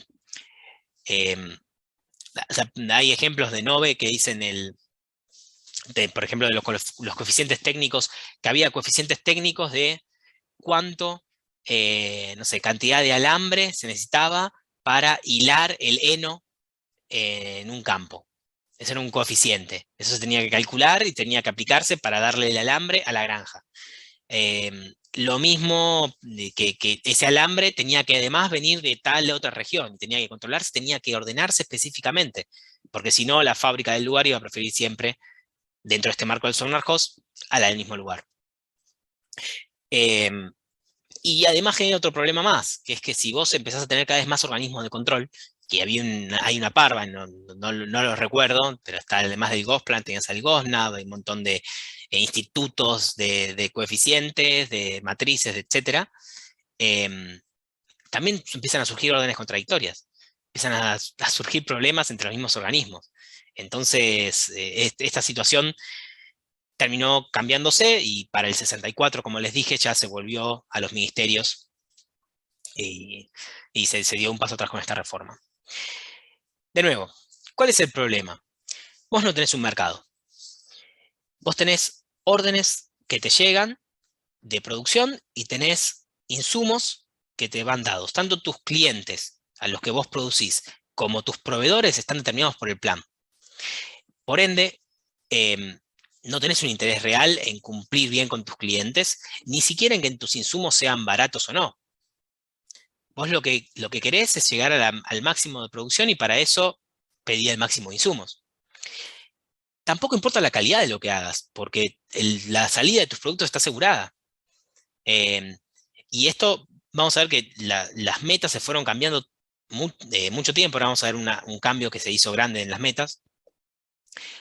[SPEAKER 1] sea, hay ejemplos de Nove que dicen por ejemplo, de los coeficientes técnicos, que había coeficientes técnicos de cuánto, no sé, cantidad de alambre se necesitaba para hilar el heno en un campo. Ese era un coeficiente. Eso se tenía que calcular y tenía que aplicarse para darle el alambre a la granja. Lo mismo que ese alambre tenía que además venir de tal otra región, tenía que controlarse, tenía que ordenarse específicamente, porque si no la fábrica del lugar iba a preferir siempre, dentro de este marco del Sovnarjos, a la del mismo lugar. Y además genera otro problema más, que es que si vos empezás a tener cada vez más organismos de control, que hay una parva, no lo recuerdo, pero está además del Gosplan, tenías el GOSNAB, hay un montón de institutos de coeficientes, de matrices, etc. También empiezan a surgir órdenes contradictorias, empiezan a surgir problemas entre los mismos organismos. Entonces, esta situación terminó cambiándose y para el 64, como les dije, ya se volvió a los ministerios y se dio un paso atrás con esta reforma. De nuevo, ¿cuál es el problema? Vos no tenés un mercado. Vos tenés órdenes que te llegan de producción y tenés insumos que te van dados. Tanto tus clientes a los que vos producís como tus proveedores están determinados por el plan. Por ende, no tenés un interés real en cumplir bien con tus clientes, ni siquiera en que tus insumos sean baratos o no. Vos lo que querés es llegar al máximo de producción y para eso pedí el máximo de insumos. Tampoco importa la calidad de lo que hagas, porque la salida de tus productos está asegurada. Y esto, vamos a ver que las metas se fueron cambiando mucho tiempo. Ahora vamos a ver un cambio que se hizo grande en las metas.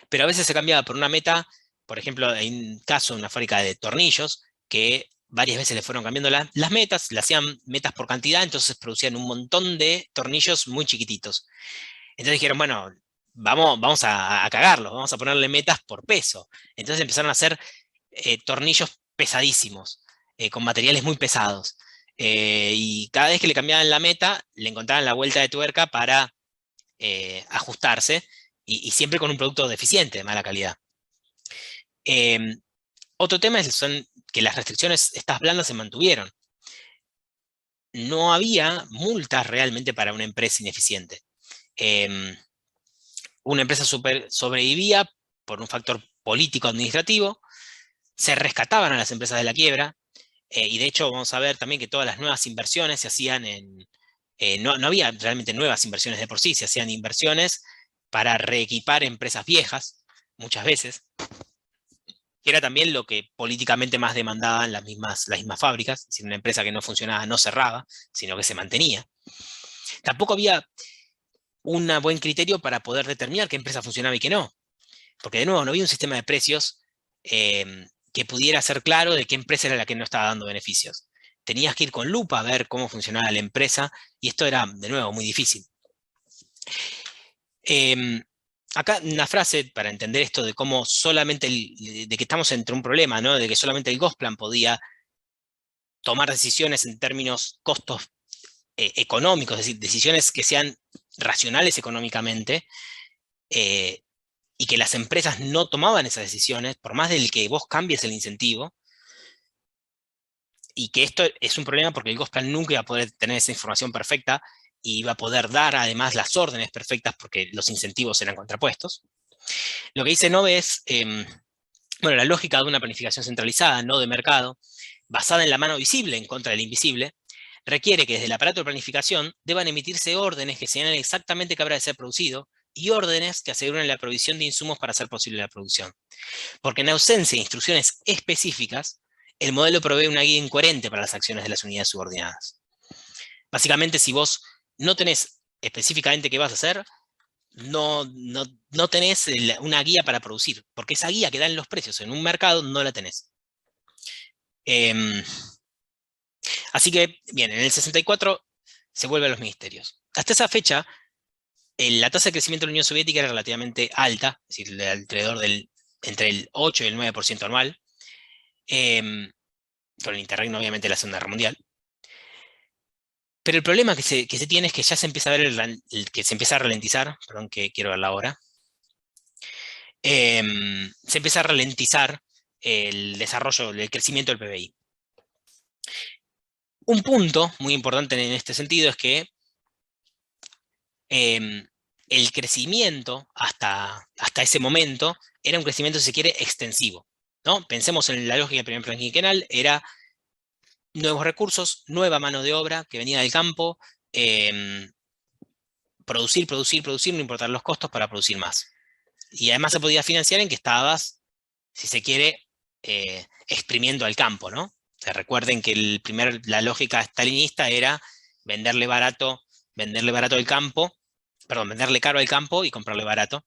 [SPEAKER 1] Pero a veces se cambiaba por una meta, por ejemplo, hay un caso en una fábrica de tornillos, que varias veces le fueron cambiando las metas, le hacían metas por cantidad, entonces producían un montón de tornillos muy chiquititos. Entonces dijeron, bueno, vamos a cagarlo, vamos a ponerle metas por peso. Entonces empezaron a hacer tornillos pesadísimos, con materiales muy pesados. Y cada vez que le cambiaban la meta, le encontraban la vuelta de tuerca para ajustarse, y siempre con un producto deficiente, de mala calidad. Otro tema son que las restricciones, estas blandas, se mantuvieron. No había multas realmente para una empresa ineficiente. Una empresa sobrevivía por un factor político-administrativo, se rescataban a las empresas de la quiebra, y de hecho vamos a ver también que todas las nuevas inversiones se hacían no había realmente nuevas inversiones de por sí, se hacían inversiones para reequipar empresas viejas, muchas veces, que era también lo que políticamente más demandaban las mismas fábricas. Si una empresa que no funcionaba no cerraba, sino que se mantenía. Tampoco había un buen criterio para poder determinar qué empresa funcionaba y qué no. Porque de nuevo, no había un sistema de precios que pudiera ser claro de qué empresa era la que no estaba dando beneficios. Tenías que ir con lupa a ver cómo funcionaba la empresa, y esto era, de nuevo, muy difícil. Acá una frase para entender esto de cómo solamente, de que estamos entre un problema, ¿no? De que solamente el Gosplan podía tomar decisiones en términos costos económicos, es decir, decisiones que sean racionales económicamente, y que las empresas no tomaban esas decisiones, por más del que vos cambies el incentivo, y que esto es un problema porque el Gosplan nunca iba a poder tener esa información perfecta, y iba a poder dar además las órdenes perfectas porque los incentivos eran contrapuestos. Lo que dice Nove es, bueno, la lógica de una planificación centralizada, no de mercado, basada en la mano visible en contra del invisible, requiere que desde el aparato de planificación deban emitirse órdenes que señalen exactamente qué habrá de ser producido, y órdenes que aseguren la provisión de insumos para hacer posible la producción. Porque en ausencia de instrucciones específicas, el modelo provee una guía incoherente para las acciones de las unidades subordinadas. Básicamente, si vos no tenés específicamente qué vas a hacer, no tenés una guía para producir, porque esa guía que dan los precios en un mercado no la tenés. Así que, bien, en el 64 se vuelve a los ministerios. Hasta esa fecha, la tasa de crecimiento de la Unión Soviética era relativamente alta, es decir, alrededor entre el 8 y el 9% anual, con el interregno, obviamente, de la Segunda Guerra Mundial. Pero el problema que se tiene es que ya se empieza a ver que se empieza a ralentizar, perdón, que quiero verla ahora. Se empieza a ralentizar el desarrollo, el crecimiento del PBI. Un punto muy importante en este sentido es que el crecimiento hasta ese momento era un crecimiento, si se quiere, extensivo, ¿no? Pensemos en la lógica del primer plan quinquenal, era nuevos recursos, nueva mano de obra que venía del campo, producir, no importar los costos para producir más. Y además se podía financiar en que estabas, si se quiere, exprimiendo al campo, ¿no? O sea, recuerden que la lógica stalinista era venderle barato al campo, perdón, venderle caro al campo y comprarle barato.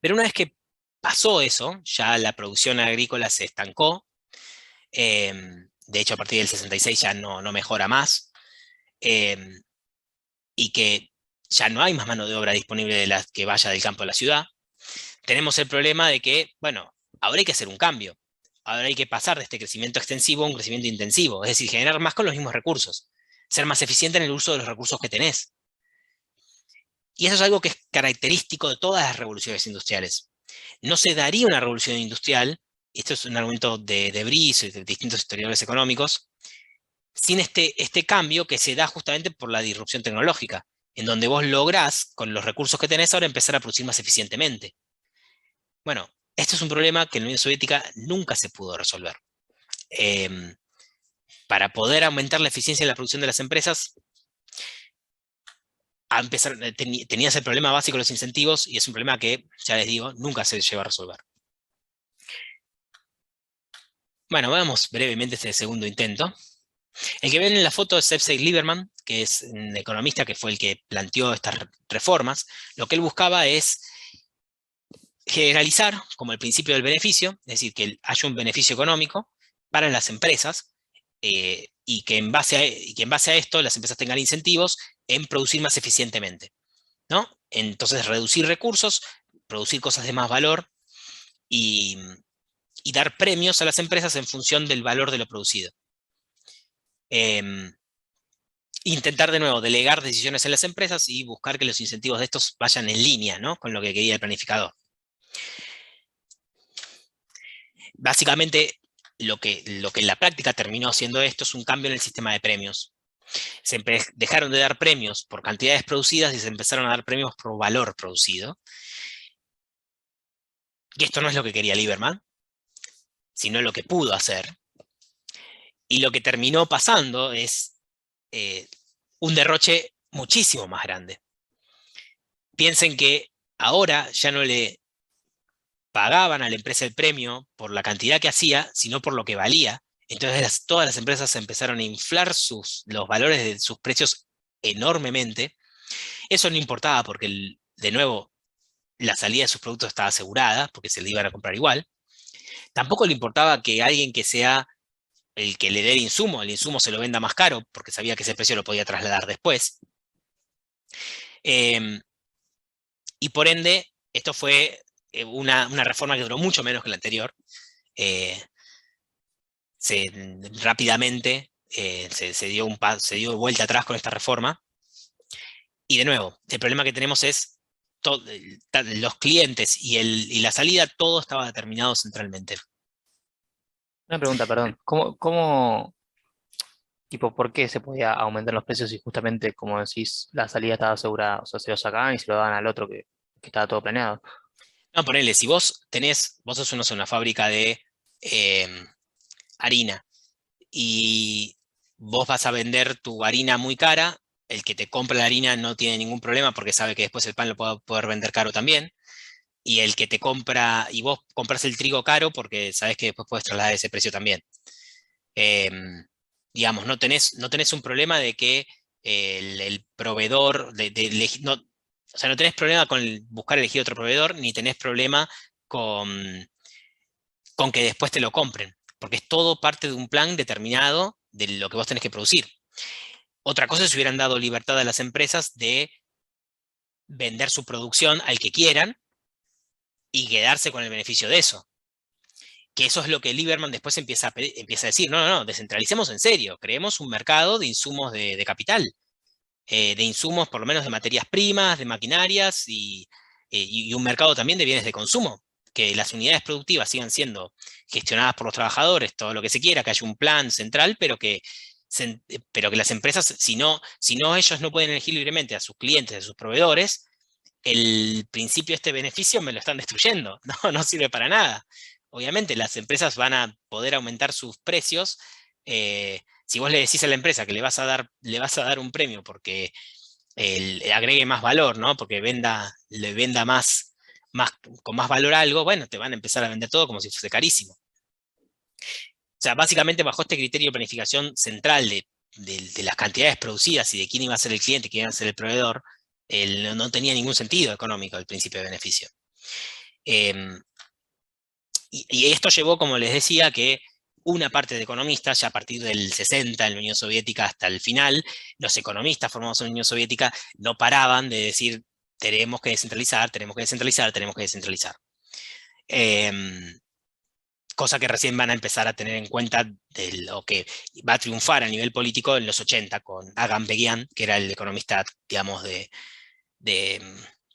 [SPEAKER 1] Pero una vez que pasó eso, ya la producción agrícola se estancó. De hecho, a partir del 66 ya no mejora más. Y que ya no hay más mano de obra disponible de la que vaya del campo a la ciudad. Tenemos el problema de que, bueno, ahora hay que hacer un cambio. Ahora hay que pasar de este crecimiento extensivo a un crecimiento intensivo, es decir, generar más con los mismos recursos, ser más eficiente en el uso de los recursos que tenés. Y eso es algo que es característico de todas las revoluciones industriales. No se daría una revolución industrial, y esto es un argumento de Brice y de distintos historiadores económicos, sin este cambio que se da justamente por la disrupción tecnológica, en donde vos lográs, con los recursos que tenés ahora, empezar a producir más eficientemente. Bueno, esto es un problema que en la Unión Soviética nunca se pudo resolver. Para poder aumentar la eficiencia de la producción de las empresas, tenías el problema básico de los incentivos, y es un problema que, ya les digo, nunca se llegó a resolver. Bueno, veamos brevemente este segundo intento. El que ven en la foto es Zevsek Lieberman, que es un economista que fue el que planteó estas reformas. Lo que él buscaba es generalizar como el principio del beneficio, es decir, que haya un beneficio económico para las empresas, y que en base a esto las empresas tengan incentivos en producir más eficientemente, ¿no? Entonces reducir recursos, producir cosas de más valor y dar premios a las empresas en función del valor de lo producido. Intentar de nuevo delegar decisiones en las empresas y buscar que los incentivos de estos vayan en línea, ¿no?, con lo que quería el planificador. Básicamente, lo que en la práctica terminó haciendo esto es un cambio en el sistema de premios. Dejaron de dar premios por cantidades producidas y se empezaron a dar premios por valor producido. Y esto no es lo que quería Lieberman, sino lo que pudo hacer. Y lo que terminó pasando es un derroche muchísimo más grande. Piensen que ahora ya no le pagaban a la empresa el premio por la cantidad que hacía, sino por lo que valía. Entonces todas las empresas empezaron a inflar los valores de sus precios enormemente. Eso no importaba porque, de nuevo, la salida de sus productos estaba asegurada, porque se le iban a comprar igual. Tampoco le importaba que alguien que sea el que le dé el insumo se lo venda más caro, porque sabía que ese precio lo podía trasladar después. Y por ende, esto fue una reforma que duró mucho menos que la anterior. Rápidamente se dio vuelta atrás con esta reforma. Y de nuevo, el problema que tenemos es los clientes y la salida, todo estaba determinado centralmente.
[SPEAKER 5] Una pregunta, perdón. Tipo, ¿por qué se podía aumentar los precios si justamente, como decís, la salida estaba asegurada? O sea, se lo sacaban y se lo daban al otro que estaba todo planeado.
[SPEAKER 1] No, ponele, si vos sos una fábrica de harina, y vos vas a vender tu harina muy cara, el que te compra la harina no tiene ningún problema porque sabe que después el pan lo va a poder vender caro también, y el que te compra, y vos compras el trigo caro porque sabes que después puedes trasladar ese precio también. Digamos, no tenés un problema de que el proveedor, o sea, no tenés problema con buscar elegir otro proveedor, ni tenés problema con que después te lo compren, porque es todo parte de un plan determinado de lo que vos tenés que producir. Otra cosa es si hubieran dado libertad a las empresas de vender su producción al que quieran y quedarse con el beneficio de eso. Que eso es lo que Lieberman después empieza a decir, no, descentralicemos en serio, creemos un mercado de insumos de capital, de insumos por lo menos de materias primas, de maquinarias y un mercado también de bienes de consumo, que las unidades productivas sigan siendo gestionadas por los trabajadores, todo lo que se quiera, que haya un plan central, pero que las empresas, si no ellos no pueden elegir libremente a sus clientes, a sus proveedores, el principio de este beneficio me lo están destruyendo, no sirve para nada. Obviamente las empresas van a poder aumentar sus precios. Si vos le decís a la empresa que le vas a dar un premio porque le agregue más valor, ¿no?, porque le venda con más valor algo, bueno, te van a empezar a vender todo como si fuese carísimo. O sea, básicamente bajo este criterio de planificación central de las cantidades producidas y de quién iba a ser el cliente, quién iba a ser el proveedor, no tenía ningún sentido económico el principio de beneficio. Y esto llevó, como les decía, que una parte de economistas, ya a partir del 60 en la Unión Soviética hasta el final, los economistas formados en la Unión Soviética no paraban de decir, tenemos que descentralizar, tenemos que descentralizar, tenemos que descentralizar. Cosa que recién van a empezar a tener en cuenta de lo que va a triunfar a nivel político en los 80 con Agam Begian, que era el economista, digamos, de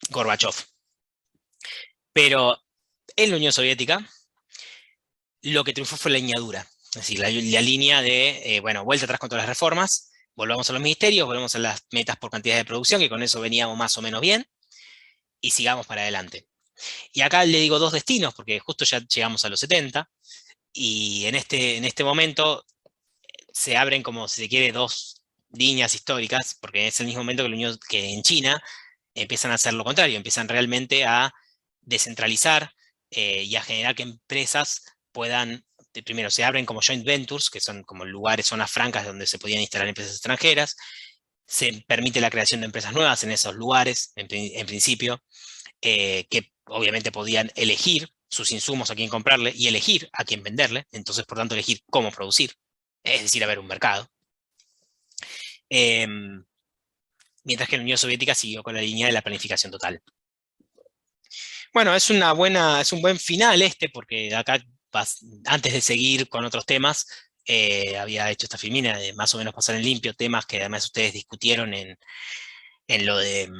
[SPEAKER 1] Gorbachev. Pero en la Unión Soviética, lo que triunfó fue la leñadura. Es decir, la línea de, bueno, vuelta atrás con todas las reformas, volvamos a los ministerios, volvemos a las metas por cantidad de producción, que con eso veníamos más o menos bien, y sigamos para adelante. Y acá le digo dos destinos, porque justo ya llegamos a los 70, y en este momento se abren como, si se quiere, dos líneas históricas, porque es el mismo momento que en China empiezan a hacer lo contrario, empiezan realmente a descentralizar y a generar que empresas puedan, primero se abren como joint ventures, que son como lugares, zonas francas donde se podían instalar empresas extranjeras, se permite la creación de empresas nuevas en esos lugares, en principio, que obviamente podían elegir sus insumos a quién comprarle y elegir a quién venderle, entonces por tanto elegir cómo producir, es decir, haber un mercado. Mientras que la Unión Soviética siguió con la línea de la planificación total. Bueno, es un buen final porque acá, antes de seguir con otros temas, había hecho esta filmina de más o menos pasar en limpio temas que además ustedes discutieron en lo de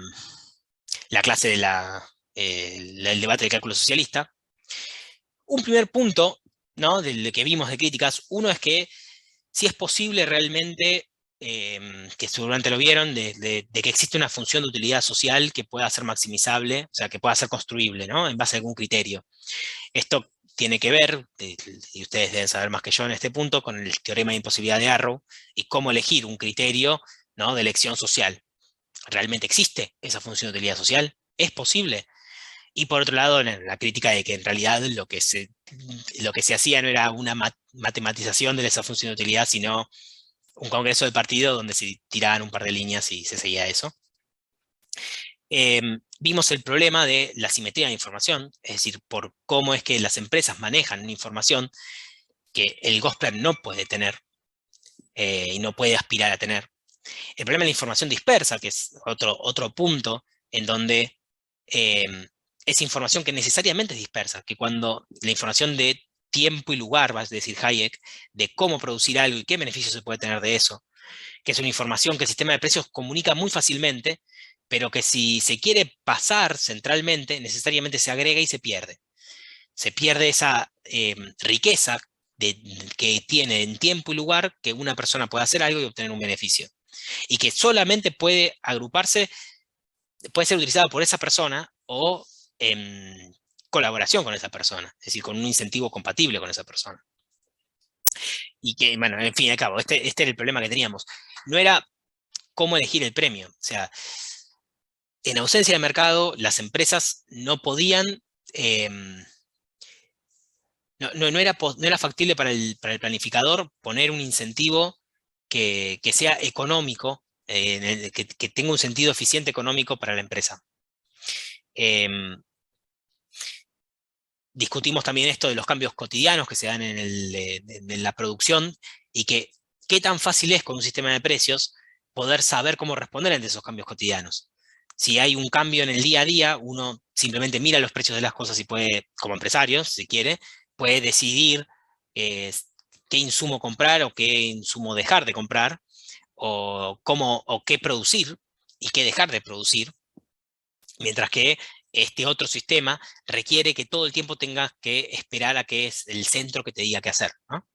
[SPEAKER 1] la clase de el debate del cálculo socialista. Un primer punto, ¿no?, del que vimos de críticas, uno es que si es posible realmente, que seguramente lo vieron, de que existe una función de utilidad social que pueda ser maximizable, o sea, que pueda ser construible, ¿no?, en base a algún criterio. Esto tiene que ver, y ustedes deben saber más que yo en este punto, con el teorema de imposibilidad de Arrow y cómo elegir un criterio, ¿no?, de elección social. ¿Realmente existe esa función de utilidad social? ¿Es posible? Y por otro lado, la crítica de que en realidad lo que se hacía no era una matematización de esa función de utilidad, sino un congreso de partido donde se tiraban un par de líneas y se seguía eso. Vimos el problema de la simetría de información, es decir, por cómo es que las empresas manejan una información que el Gosplan no puede tener y no puede aspirar a tener. El problema de la información dispersa, que es otro punto en donde es información que necesariamente es dispersa, que cuando la información de tiempo y lugar, va a decir Hayek, de cómo producir algo y qué beneficios se puede tener de eso, que es una información que el sistema de precios comunica muy fácilmente, pero que si se quiere pasar centralmente, necesariamente se agrega y se pierde. Se pierde esa riqueza que tiene en tiempo y lugar que una persona puede hacer algo y obtener un beneficio. Y que solamente puede agruparse, puede ser utilizada por esa persona o en colaboración con esa persona, es decir, con un incentivo compatible con esa persona. Y que, bueno, en fin, acabo, este era el problema que teníamos. No era cómo elegir el premio, o sea, en ausencia de mercado, las empresas no podían, no era factible para el planificador poner un incentivo que sea económico, que tenga un sentido eficiente económico para la empresa. Discutimos también esto de los cambios cotidianos que se dan en la producción y que qué tan fácil es con un sistema de precios poder saber cómo responder ante esos cambios cotidianos. Si hay un cambio en el día a día, uno simplemente mira los precios de las cosas y puede, como empresario, si quiere, puede decidir qué insumo comprar o qué insumo dejar de comprar, o qué producir y qué dejar de producir, mientras que este otro sistema requiere que todo el tiempo tengas que esperar a que es el centro que te diga qué hacer, ¿no?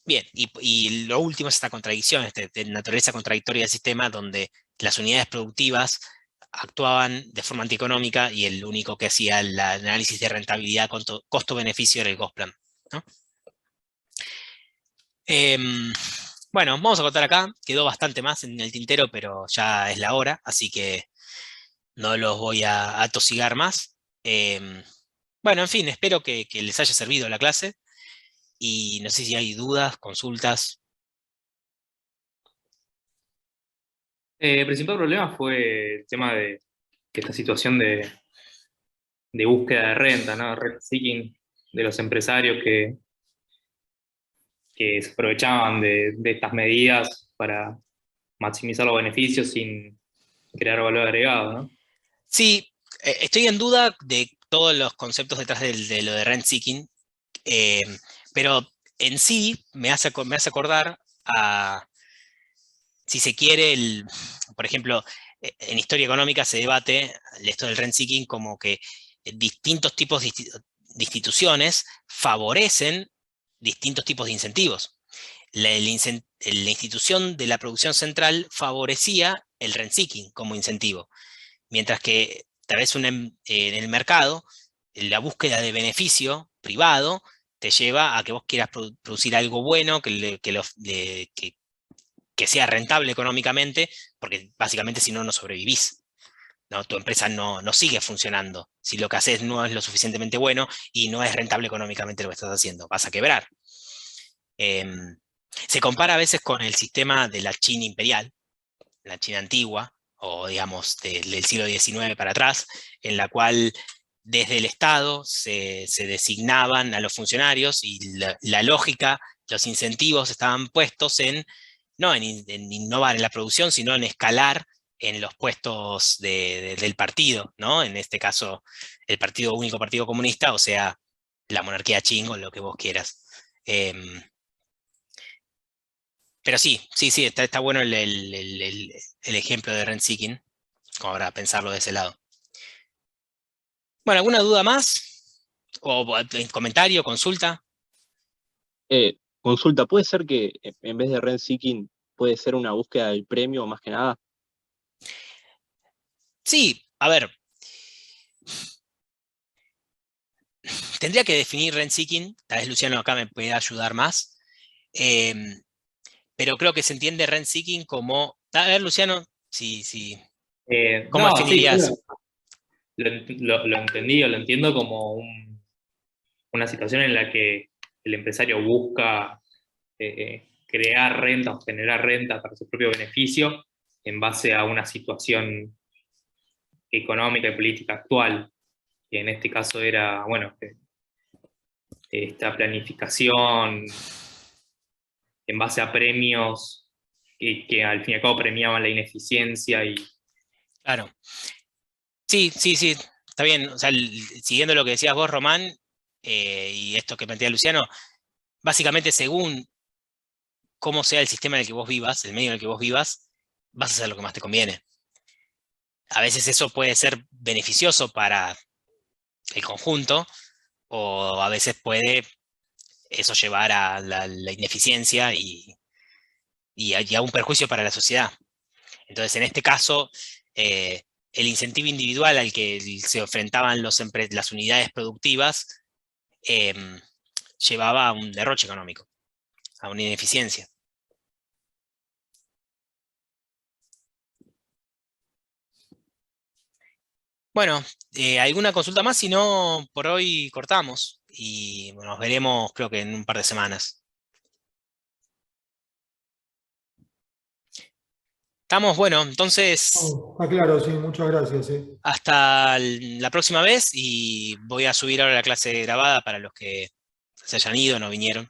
[SPEAKER 1] Bien, y lo último es esta contradicción, de naturaleza contradictoria del sistema, donde las unidades productivas actuaban de forma antieconómica y el único que hacía el análisis de rentabilidad costo-beneficio era el Gosplan, ¿no? Bueno, vamos a cortar acá, quedó bastante más en el tintero, pero ya es la hora, así que no los voy a atosigar más. Bueno, en fin, espero que les haya servido la clase, y no sé si hay dudas, consultas.
[SPEAKER 6] El principal problema fue el tema de que esta situación de búsqueda de renta, ¿no? Rent seeking, de los empresarios que se aprovechaban de estas medidas para maximizar los beneficios sin crear valor agregado, ¿no?
[SPEAKER 1] Sí, estoy en duda de todos los conceptos detrás de lo de rent seeking, pero en sí me hace acordar a, si se quiere, por ejemplo, en historia económica se debate esto del rent seeking como que distintos tipos de instituciones favorecen distintos tipos de incentivos. La institución de la producción central favorecía el rent seeking como incentivo, mientras que tal vez en el mercado la búsqueda de beneficio privado te lleva a que vos quieras producir algo bueno, que sea rentable económicamente, porque básicamente si no, no sobrevivís, ¿no? Tu empresa no sigue funcionando. Si lo que haces no es lo suficientemente bueno y no es rentable económicamente lo que estás haciendo, vas a quebrar. Se compara a veces con el sistema de la China imperial, la China antigua, o digamos del siglo XIX para atrás, en la cual desde el Estado se designaban a los funcionarios y la lógica, los incentivos estaban puestos no en innovar en la producción, sino en escalar en los puestos del partido, ¿no? En este caso, el único partido comunista, o sea, la monarquía Qing o lo que vos quieras. Pero sí, está bueno el ejemplo de rent seeking, como para pensarlo de ese lado. Bueno, ¿alguna duda más? ¿O comentario, consulta?
[SPEAKER 3] Consulta, ¿puede ser que en vez de rent seeking puede ser una búsqueda del premio más que nada?
[SPEAKER 1] Sí, a ver. Tendría que definir rent seeking, tal vez Luciano acá me puede ayudar más. Pero creo que se entiende rent seeking como... A ver, Luciano, sí. ¿Cómo
[SPEAKER 6] No, sí,
[SPEAKER 1] definirías?
[SPEAKER 6] lo entendí, o lo entiendo como una situación en la que el empresario busca crear renta o generar renta para su propio beneficio en base a una situación económica y política actual, que en este caso era, bueno, esta planificación en base a premios que al fin y al cabo premiaban la ineficiencia y...
[SPEAKER 1] Claro. Sí, está bien. O sea, siguiendo lo que decías vos, Román, y esto que plantea Luciano, básicamente según cómo sea el sistema en el que vos vivas, el medio en el que vos vivas, vas a hacer lo que más te conviene. A veces eso puede ser beneficioso para el conjunto, o a veces puede eso llevar a la ineficiencia y a un perjuicio para la sociedad. Entonces, en este caso, el incentivo individual al que se enfrentaban las unidades productivas llevaba a un derroche económico, a una ineficiencia. Bueno, ¿alguna consulta más? Si no, por hoy cortamos y bueno, nos veremos creo que en un par de semanas. ¿Estamos? Bueno, entonces,
[SPEAKER 7] Está claro, sí, muchas gracias.
[SPEAKER 1] hasta la próxima vez y voy a subir ahora la clase grabada para los que se hayan ido o no vinieron.